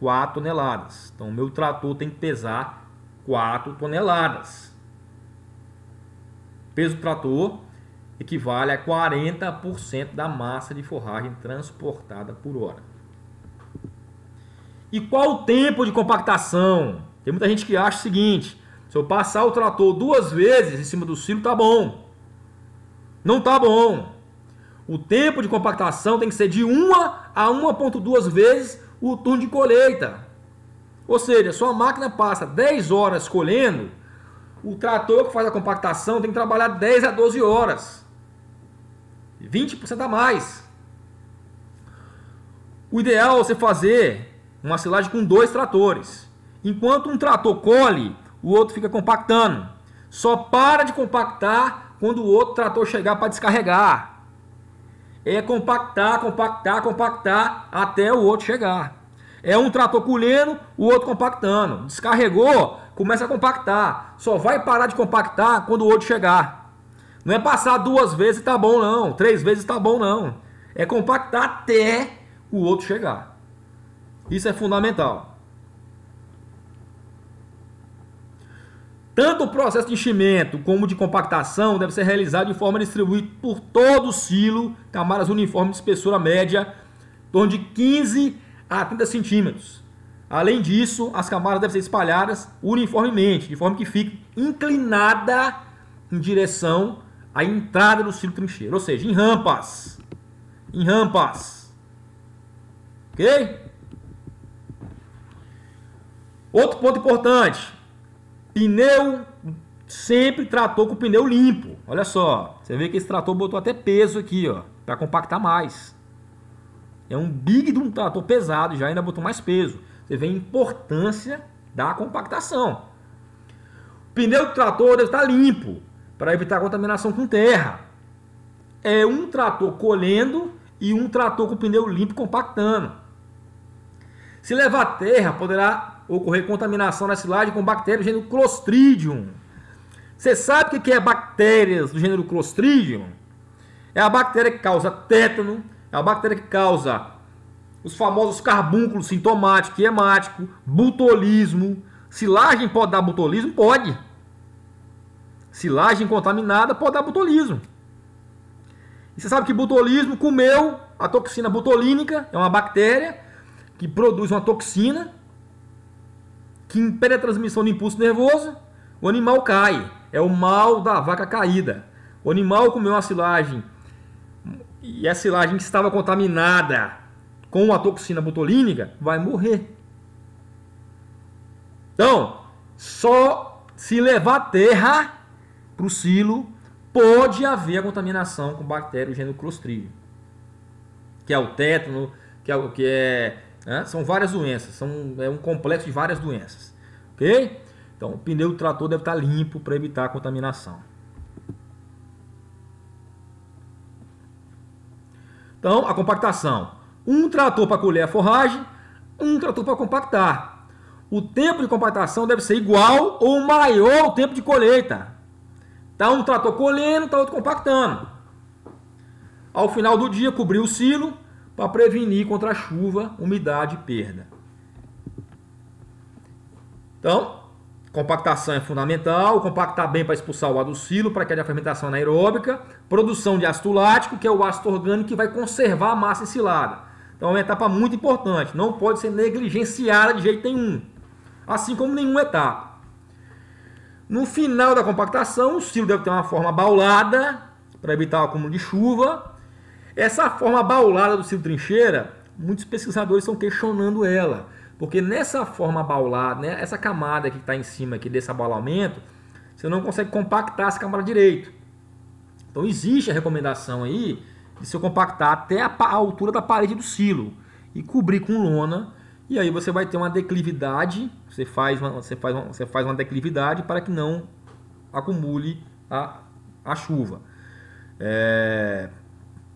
4 toneladas. Então, o meu trator tem que pesar 4 toneladas. O peso do trator equivale a 40% da massa de forragem transportada por hora. E qual o tempo de compactação? Tem muita gente que acha o seguinte: se eu passar o trator 2 vezes em cima do silo, tá bom. Não tá bom. O tempo de compactação tem que ser de 1 a 1,2 vezes o turno de colheita. Ou seja, sua máquina passa 10 horas colhendo, o trator que faz a compactação tem que trabalhar 10 a 12 horas. 20% a mais. O ideal é você fazer uma silagem com 2 tratores. Enquanto um trator colhe, o outro fica compactando. Só para de compactar quando o outro trator chegar para descarregar. É compactar, compactar, compactar até o outro chegar. É um trator colhendo, o outro compactando. Descarregou, começa a compactar. Só vai parar de compactar quando o outro chegar. Não é passar 2 vezes e tá bom não, 3 vezes tá bom não. É compactar até o outro chegar. Isso é fundamental. Tanto o processo de enchimento como de compactação deve ser realizado de forma a distribuir por todo o silo camadas uniformes de espessura média, em torno de 15 a 30 centímetros. Além disso, as camadas devem ser espalhadas uniformemente, de forma que fique inclinada em direção à entrada do silo trincheiro, ou seja, em rampas. Em rampas. Ok? Outro ponto importante. Pneu, sempre trator com pneu limpo. Olha só, você vê que esse trator botou até peso aqui, ó, para compactar mais. É um big de um trator pesado, já ainda botou mais peso. Você vê a importância da compactação. O pneu do trator deve estar limpo, para evitar contaminação com terra. É um trator colhendo e um trator com pneu limpo compactando. Se levar terra, poderá ocorrer contaminação na silagem com bactérias do gênero Clostridium. Você sabe o que é bactérias do gênero Clostridium? É a bactéria que causa tétano, é a bactéria que causa os famosos carbúnculos sintomático e hemático, botulismo. Silagem pode dar botulismo? Pode. Silagem contaminada pode dar botulismo. E você sabe que botulismo comeu a toxina botulínica, é uma bactéria que produz uma toxina que impede a transmissão do impulso nervoso, o animal cai. É o mal da vaca caída. O animal comeu uma silagem e a silagem que estava contaminada com a toxina botulínica vai morrer. Então, só se levar terra para o silo pode haver a contaminação com bactéria do gênero Clostridium, que é o tétano, são várias doenças, é um complexo de várias doenças, ok? Então o pneu do trator deve estar limpo para evitar a contaminação. Então a compactação, um trator para colher a forragem, um trator para compactar. O tempo de compactação deve ser igual ou maior ao tempo de colheita. Tá um trator colhendo, tá outro compactando. Ao final do dia cobrir o silo para prevenir contra a chuva, umidade e perda. Então, compactação é fundamental, compactar bem para expulsar o ar do silo, para que haja fermentação anaeróbica, produção de ácido lático, que é o ácido orgânico que vai conservar a massa ensilada. Então é uma etapa muito importante, não pode ser negligenciada de jeito nenhum, assim como nenhuma etapa. No final da compactação, o silo deve ter uma forma baulada, para evitar o acúmulo de chuva. Essa forma baulada do silo trincheira, muitos pesquisadores estão questionando ela, porque nessa forma baulada, né, essa camada que está em cima aqui desse abaulamento, você não consegue compactar essa camada direito. Então existe a recomendação aí de se compactar até a altura da parede do silo e cobrir com lona E aí você vai ter uma declividade, você faz uma declividade para que não acumule a chuva.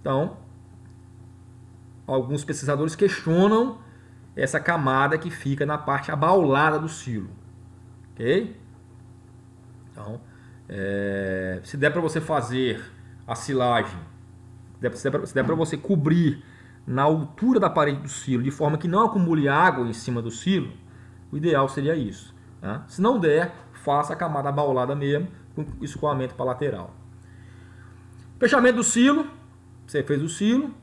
Então, alguns pesquisadores questionam essa camada que fica na parte abaulada do silo. Ok? Então, se der para você fazer a silagem, se der para você cobrir na altura da parede do silo, de forma que não acumule água em cima do silo, o ideal seria isso. Tá? Se não der, faça a camada abaulada mesmo, com escoamento para a lateral. Fechamento do silo, você fez o silo,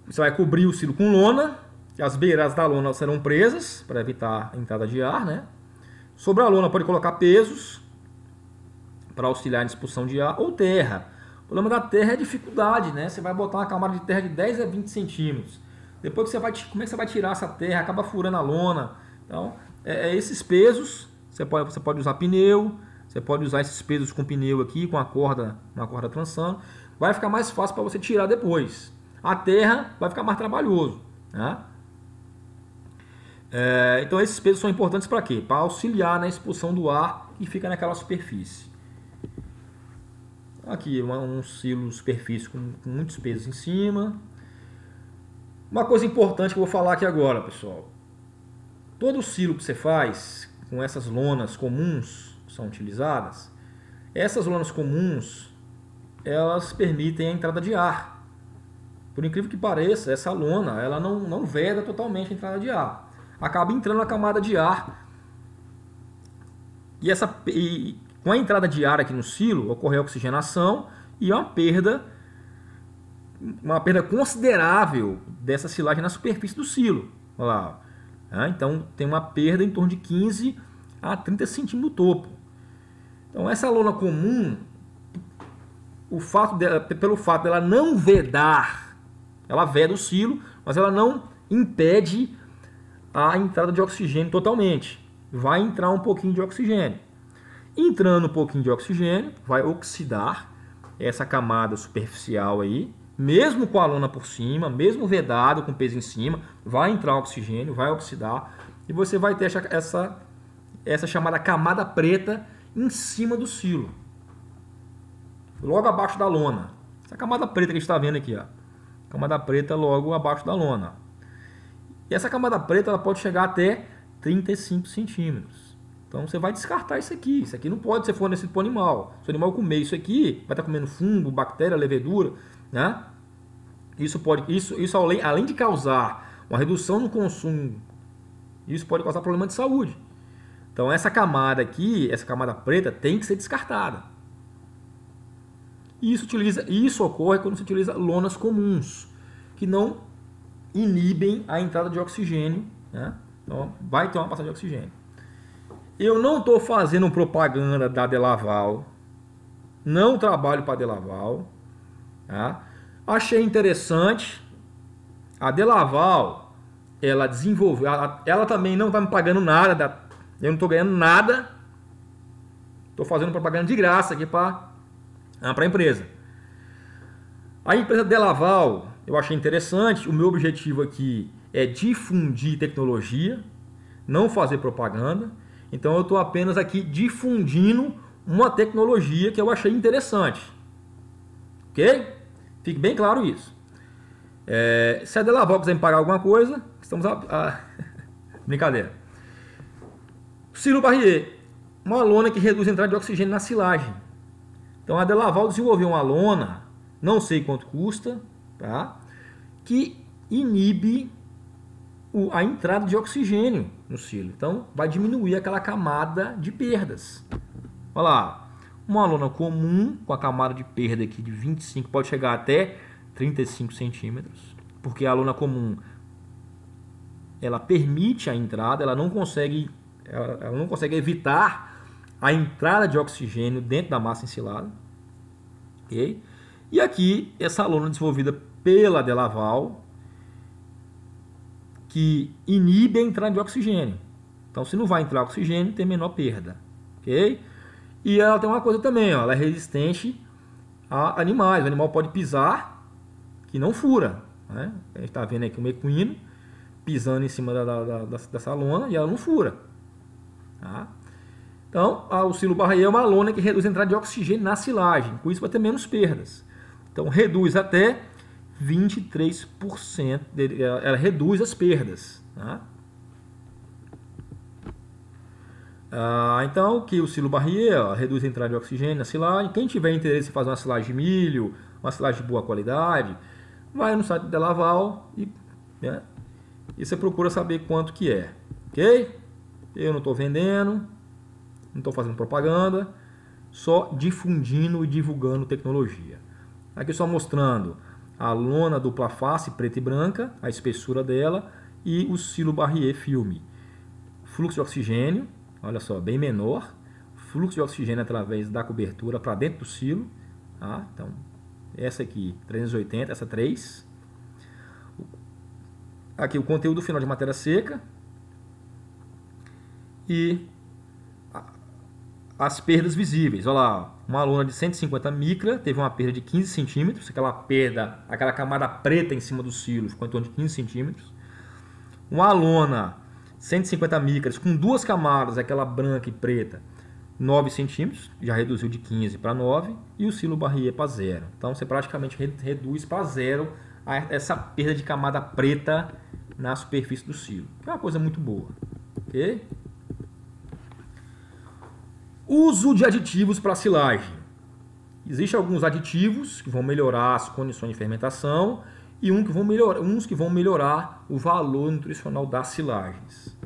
você vai cobrir o silo com lona, as beiras da lona serão presas, para evitar a entrada de ar, né? Sobre a lona pode colocar pesos, para auxiliar na expulsão de ar, ou terra. O problema da terra é a dificuldade, né? Você vai botar uma camada de terra de 10 a 20 centímetros. Depois como é que você vai tirar essa terra? Acaba furando a lona. Então, esses pesos, você pode usar pneu, você pode usar esses pesos com pneu aqui, com uma corda trançando. Vai ficar mais fácil para você tirar depois. A terra vai ficar mais trabalhoso, né? Então esses pesos são importantes para quê? Para auxiliar na expulsão do ar que fica naquela superfície. Aqui um silo superfície com muitos pesos em cima. Uma coisa importante que eu vou falar aqui agora, pessoal. Todo silo que você faz com essas lonas comuns que são utilizadas, essas lonas comuns, elas permitem a entrada de ar. Por incrível que pareça, essa lona ela não veda totalmente a entrada de ar. Acaba entrando na camada de ar. E com a entrada de ar aqui no silo, ocorre a oxigenação e uma perda considerável dessa silagem na superfície do silo. Olha lá. Então tem uma perda em torno de 15 a 30 centímetros do topo. Então essa lona comum, pelo fato dela não vedar, ela veda o silo, mas ela não impede a entrada de oxigênio totalmente. Vai entrar um pouquinho de oxigênio. Entrando um pouquinho de oxigênio, vai oxidar essa camada superficial aí, mesmo com a lona por cima, mesmo vedado com peso em cima, vai entrar oxigênio, vai oxidar e você vai ter essa chamada camada preta em cima do silo, logo abaixo da lona. Essa camada preta que a gente está vendo aqui, ó, camada preta logo abaixo da lona. E essa camada preta ela pode chegar até 35 centímetros. Então você vai descartar isso aqui. Isso aqui não pode ser fornecido para o animal. Se o animal comer isso aqui, vai estar comendo fungo, bactéria, levedura, né? Isso além de causar uma redução no consumo, isso pode causar problema de saúde. Então essa camada aqui, essa camada preta, tem que ser descartada. E isso ocorre quando se utiliza lonas comuns, que não inibem a entrada de oxigênio, né? Então vai ter uma passagem de oxigênio. Eu não estou fazendo propaganda da Delaval, não trabalho para a Delaval, tá? Achei interessante. A Delaval, ela desenvolveu, ela também não está me pagando nada, eu não estou ganhando nada, estou fazendo propaganda de graça aqui para a empresa. A empresa Delaval, eu achei interessante, o meu objetivo aqui é difundir tecnologia, não fazer propaganda. Então eu estou apenas aqui difundindo uma tecnologia que eu achei interessante. Ok? Fique bem claro isso. Se a Delaval quiser me pagar alguma coisa, estamos brincadeira. Silo Barrier, uma lona que reduz a entrada de oxigênio na silagem. Então a Delaval desenvolveu uma lona, não sei quanto custa, tá? Que inibe a entrada de oxigênio no silo. Então vai diminuir aquela camada de perdas. Olha lá, uma lona comum com a camada de perda aqui de 25, pode chegar até 35 centímetros, porque a lona comum ela permite a entrada, ela não consegue evitar a entrada de oxigênio dentro da massa ensilada. Okay? E aqui essa lona desenvolvida pela Delaval, que inibe a entrada de oxigênio. Então, se não vai entrar oxigênio, tem menor perda. Ok? E ela tem uma coisa também, ó, ela é resistente a animais. O animal pode pisar, que não fura. Né? A gente está vendo aqui um equino, pisando em cima dessa lona e ela não fura. Tá? Então, o silo barrier é uma lona que reduz a entrada de oxigênio na silagem. Com isso vai ter menos perdas. Então, reduz até 23%. Ela reduz as perdas. Tá? Então, que o silo barrier reduz a entrada de oxigênio na silagem. Quem tiver interesse em fazer uma silagem de milho, uma silagem de boa qualidade, vai no site da Laval e você procura saber quanto que é. Ok? Eu não estou vendendo, não estou fazendo propaganda, só difundindo e divulgando tecnologia. Aqui só mostrando a lona dupla face preta e branca, a espessura dela e o silo barrier filme. Fluxo de oxigênio, olha só, bem menor. Fluxo de oxigênio através da cobertura para dentro do silo. Tá? Então, essa aqui, 380, essa 3. Aqui o conteúdo final de matéria seca. E as perdas visíveis. Olha lá, uma lona de 150 micra teve uma perda de 15 centímetros. Aquela camada preta em cima do silo ficou em torno de 15 centímetros. Uma lona 150 micras com duas camadas, aquela branca e preta, 9 centímetros, já reduziu de 15 para 9, e o silo barrier para 0. Então você praticamente reduz para 0 essa perda de camada preta na superfície do silo, que é uma coisa muito boa. Ok? Uso de aditivos para silagem. Existem alguns aditivos que vão melhorar as condições de fermentação e uns que vão melhorar o valor nutricional das silagens.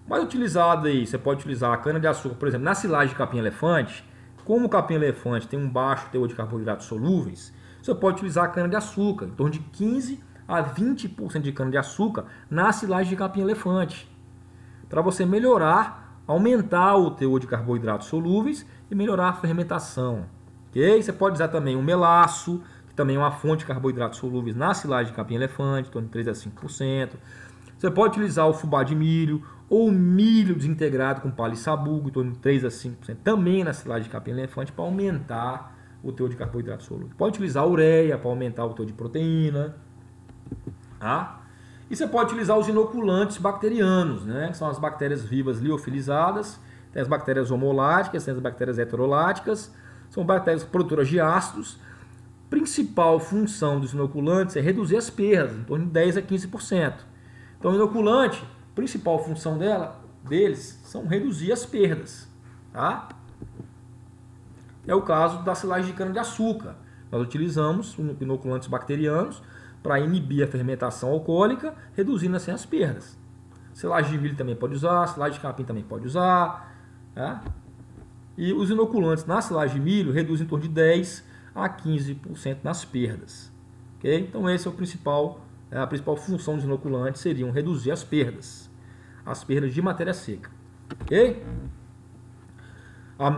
Mais utilizado aí, você pode utilizar a cana-de-açúcar, por exemplo, na silagem de capim-elefante. Como o capim-elefante tem um baixo teor de carboidratos solúveis, você pode utilizar a cana-de-açúcar, em torno de 15 a 20% de cana-de-açúcar na silagem de capim-elefante, para você aumentar o teor de carboidratos solúveis e melhorar a fermentação. Okay? Você pode usar também o melaço, que também é uma fonte de carboidratos solúveis na silagem de capim-elefante, em torno de 3 a 5%. Você pode utilizar o fubá de milho ou milho desintegrado com palha e sabugo, em torno de 3 a 5%, também na silagem de capim-elefante, para aumentar o teor de carboidratos solúveis. Pode utilizar a ureia para aumentar o teor de proteína. Tá? E você pode utilizar os inoculantes bacterianos, né? Que são as bactérias vivas liofilizadas, tem as bactérias homoláticas, tem as bactérias heteroláticas, são bactérias produtoras de ácidos. Principal função dos inoculantes é reduzir as perdas, em torno de 10 a 15%. Então, o inoculante, principal função deles são reduzir as perdas. Tá? É o caso da silagem de cana-de-açúcar. Nós utilizamos inoculantes bacterianos para inibir a fermentação alcoólica, reduzindo assim as perdas. Silagem de milho também pode usar, silagem de capim também pode usar. Tá? E os inoculantes na silagem de milho reduzem em torno de 10 a 15% nas perdas. Okay? Então esse é a principal função dos inoculantes, seriam reduzir as perdas de matéria seca. Okay? A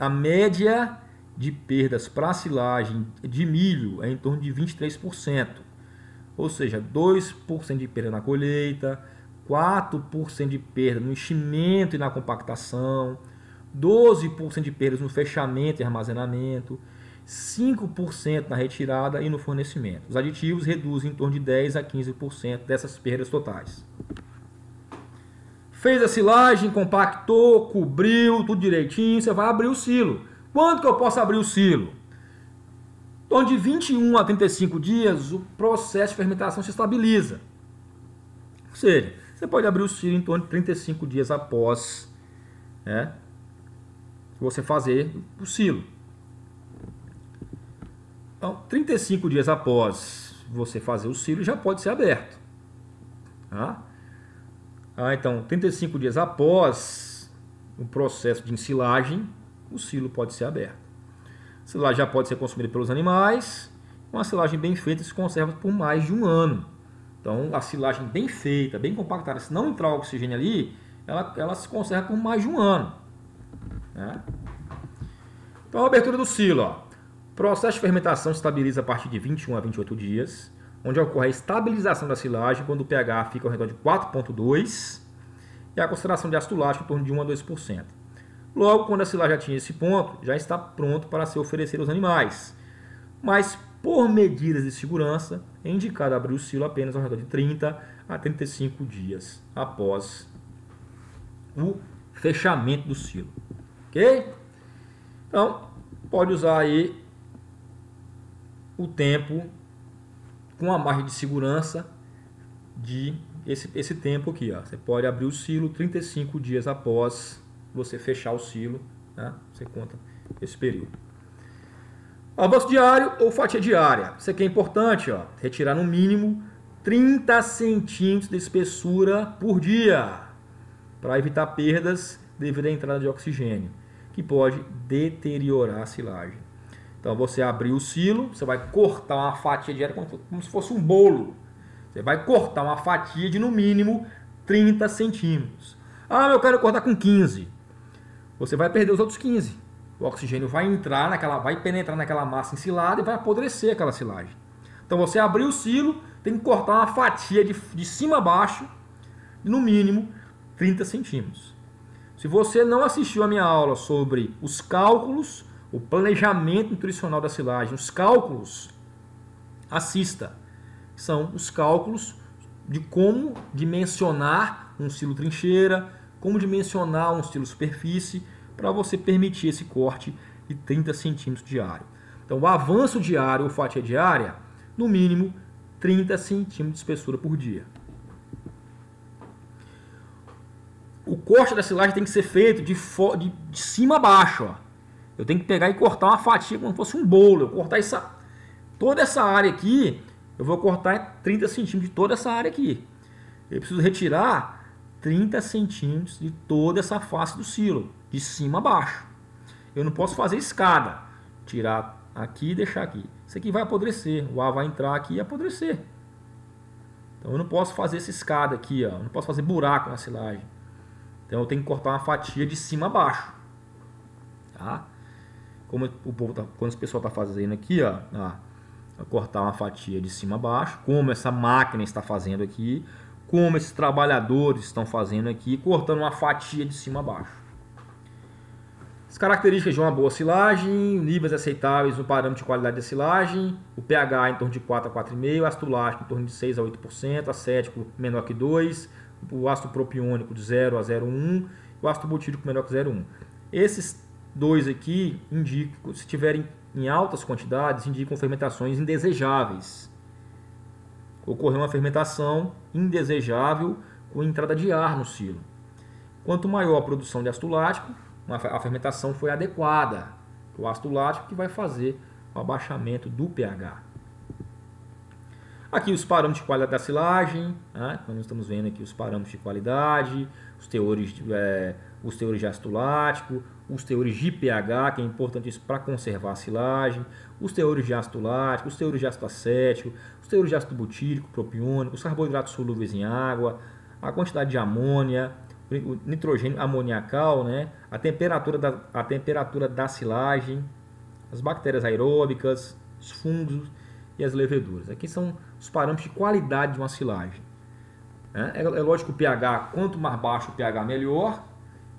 média de perdas para a silagem de milho é em torno de 23%. Ou seja, 2% de perda na colheita, 4% de perda no enchimento e na compactação, 12% de perdas no fechamento e armazenamento, 5% na retirada e no fornecimento. Os aditivos reduzem em torno de 10 a 15% dessas perdas totais. Fez a silagem, compactou, cobriu, tudo direitinho, você vai abrir o silo. Quanto que eu posso abrir o silo? Em torno de 21 a 35 dias, o processo de fermentação se estabiliza. Ou seja, você pode abrir o silo em torno de 35 dias após você fazer o silo. Então, 35 dias após você fazer o silo, já pode ser aberto. Tá? Então, 35 dias após o processo de ensilagem, o silo pode ser aberto. A silagem já pode ser consumida pelos animais. Uma silagem bem feita se conserva por mais de um ano. Então, a silagem bem feita, bem compactada, se não entrar oxigênio ali, ela se conserva por mais de um ano. Né? Então, a abertura do silo. O processo de fermentação se estabiliza a partir de 21 a 28 dias, onde ocorre a estabilização da silagem quando o pH fica ao redor de 4,2 e a concentração de ácido lático em torno de 1 a 2%. Logo, quando a silagem atinge esse ponto, já está pronto para ser oferecido aos animais. Mas, por medidas de segurança, é indicado abrir o silo apenas ao redor de 30 a 35 dias após o fechamento do silo. Ok? Então, pode usar aí o tempo com a margem de segurança de esse tempo aqui. Ó. Você pode abrir o silo 35 dias após você fechar o silo. Né? Você conta esse período. Avanço diário ou fatia diária. Isso aqui é importante. Ó. Retirar no mínimo 30 centímetros de espessura por dia para evitar perdas devido à entrada de oxigênio, que pode deteriorar a silagem. Então você abriu o silo, você vai cortar uma fatia diária como se fosse um bolo. Você vai cortar uma fatia de no mínimo 30 centímetros. Ah, eu quero cortar com 15. Você vai perder os outros 15. O oxigênio vai penetrar naquela massa ensilada e vai apodrecer aquela silagem. Então você abriu o silo, tem que cortar uma fatia de cima a baixo, de no mínimo 30 centímetros. Se você não assistiu a minha aula sobre os cálculos, o planejamento nutricional da silagem, os cálculos, assista. São os cálculos de como dimensionar um silo trincheira, como dimensionar um silo superfície, para você permitir esse corte de 30 centímetros diário. Então, o avanço diário ou fatia diária, no mínimo 30 centímetros de espessura por dia. O corte da silagem tem que ser feito de cima a baixo. Ó. Eu tenho que pegar e cortar uma fatia como se fosse um bolo. Eu cortar toda essa área aqui, eu vou cortar 30 centímetros de toda essa área aqui. Eu preciso retirar 30 centímetros de toda essa face do silo, de cima a baixo. Eu não posso fazer escada, tirar aqui e deixar aqui. Isso aqui vai apodrecer, o ar vai entrar aqui e apodrecer. Então eu não posso fazer essa escada aqui, ó. Eu não posso fazer buraco na silagem. Então eu tenho que cortar uma fatia de cima a baixo. Tá? Como quando o pessoal está fazendo aqui, ó, cortar uma fatia de cima a baixo, como essa máquina está fazendo aqui, como esses trabalhadores estão fazendo aqui, cortando uma fatia de cima a baixo. As características de uma boa silagem, níveis aceitáveis no parâmetro de qualidade da silagem, o pH em torno de 4 a 4,5, ácido lático em torno de 6 a 8%, acético menor que 2, o ácido propiônico de 0 a 0,1 e o ácido butírico menor que 0,1. Esses dois aqui indicam, se tiverem em altas quantidades, indicam fermentações indesejáveis. Ocorreu uma fermentação indesejável com entrada de ar no silo. Quanto maior a produção de ácido lático, a fermentação foi adequada. O ácido lático que vai fazer o abaixamento do pH. Aqui os parâmetros de qualidade da silagem, né? Nós estamos vendo aqui os parâmetros de qualidade, os teores de ácido lático, os teores de pH, que é importante isso para conservar a silagem, os teores de ácido lático, os teores de ácido acético, os teores de ácido butírico, propiônico, os carboidratos solúveis em água, a quantidade de amônia, o nitrogênio amoniacal, né? a temperatura da silagem, as bactérias aeróbicas, os fungos e as leveduras. Aqui são os parâmetros de qualidade de uma silagem. É lógico que o pH, quanto mais baixo o pH, melhor.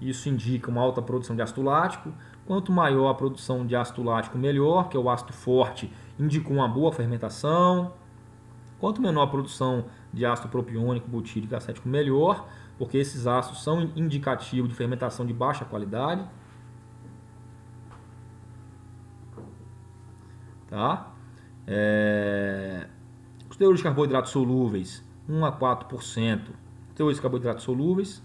Isso indica uma alta produção de ácido lático. Quanto maior a produção de ácido lático, melhor, que é o ácido forte, indica uma boa fermentação. Quanto menor a produção de ácido propiônico, butírico e acético, melhor, porque esses ácidos são indicativos de fermentação de baixa qualidade. Tá? Os teores de carboidratos solúveis, 1 a 4%. Teores de carboidratos solúveis.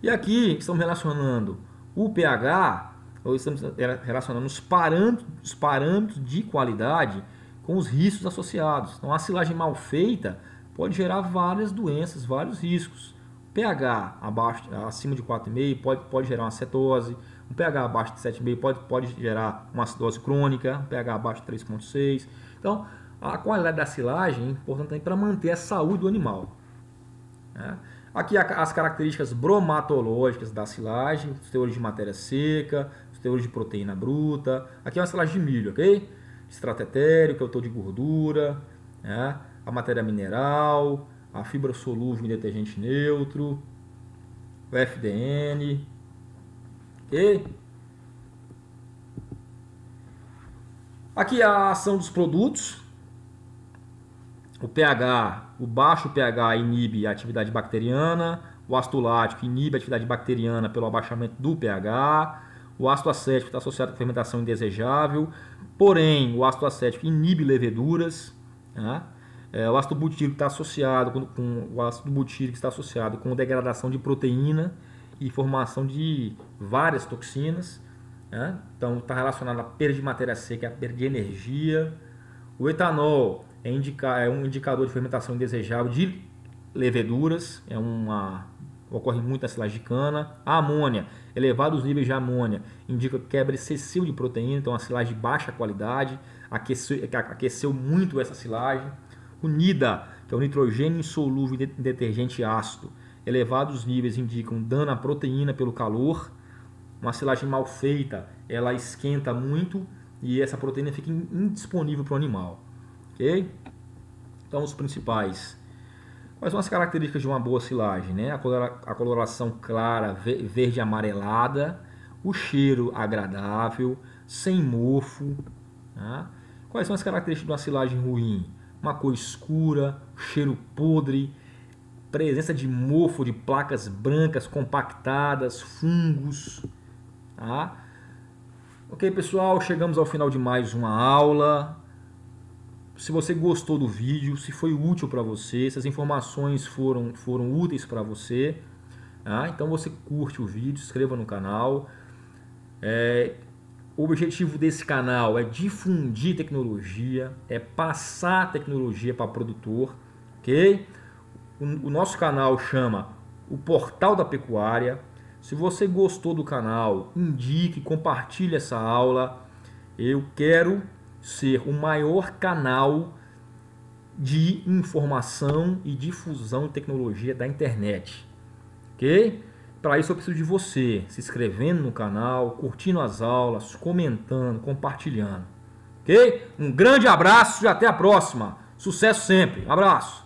E aqui estamos relacionando o pH, ou estamos relacionando os parâmetros de qualidade com os riscos associados. Então, a silagem mal feita pode gerar várias doenças, vários riscos. pH acima de 4,5 pode gerar uma cetose. Um pH abaixo de 7,5 pode gerar uma acidose crônica. Um pH abaixo de 3,6. Então, a qualidade da silagem é importante também para manter a saúde do animal. Aqui as características bromatológicas da silagem, os teores de matéria seca, os teores de proteína bruta. Aqui é uma silagem de milho, ok? Extrato etéreo, que é o teor de gordura, a matéria mineral, a fibra solúvel em detergente neutro, o FDN, ok? Aqui a ação dos produtos, O pH, o baixo pH inibe a atividade bacteriana, o ácido lático inibe a atividade bacteriana pelo abaixamento do pH, o ácido acético está associado com fermentação indesejável, porém o ácido acético inibe leveduras, né? O ácido butírico está associado com degradação de proteína e formação de várias toxinas, né? Então está relacionado à perda de matéria seca, à perda de energia. O etanol é um indicador de fermentação indesejável de leveduras, ocorre muito na silagem de cana. A amônia, elevados níveis de amônia, indica quebra excessiva de proteína, então a silagem de baixa qualidade, aqueceu muito essa silagem. O NIDA, que é o nitrogênio insolúvel em detergente ácido, elevados níveis indicam dano à proteína pelo calor. Uma silagem mal feita, ela esquenta muito e essa proteína fica indisponível para o animal. Ok? Então, os principais. Quais são as características de uma boa silagem, né? A coloração clara, verde amarelada, o cheiro agradável, sem mofo. Tá? Quais são as características de uma silagem ruim? Uma cor escura, cheiro podre, presença de mofo, de placas brancas compactadas, fungos. Tá? Ok, pessoal, chegamos ao final de mais uma aula. Se você gostou do vídeo, se foi útil para você, se as informações foram úteis para você, tá? Então você curte o vídeo, se inscreva no canal. O objetivo desse canal é difundir tecnologia, é passar tecnologia para produtor, ok? O nosso canal chama o Portal da Pecuária. Se você gostou do canal, indique, compartilhe essa aula. Eu quero ser o maior canal de informação e difusão de tecnologia da internet, ok? Para isso eu preciso de você se inscrevendo no canal, curtindo as aulas, comentando, compartilhando, ok? Um grande abraço e até a próxima. Sucesso sempre. Um abraço.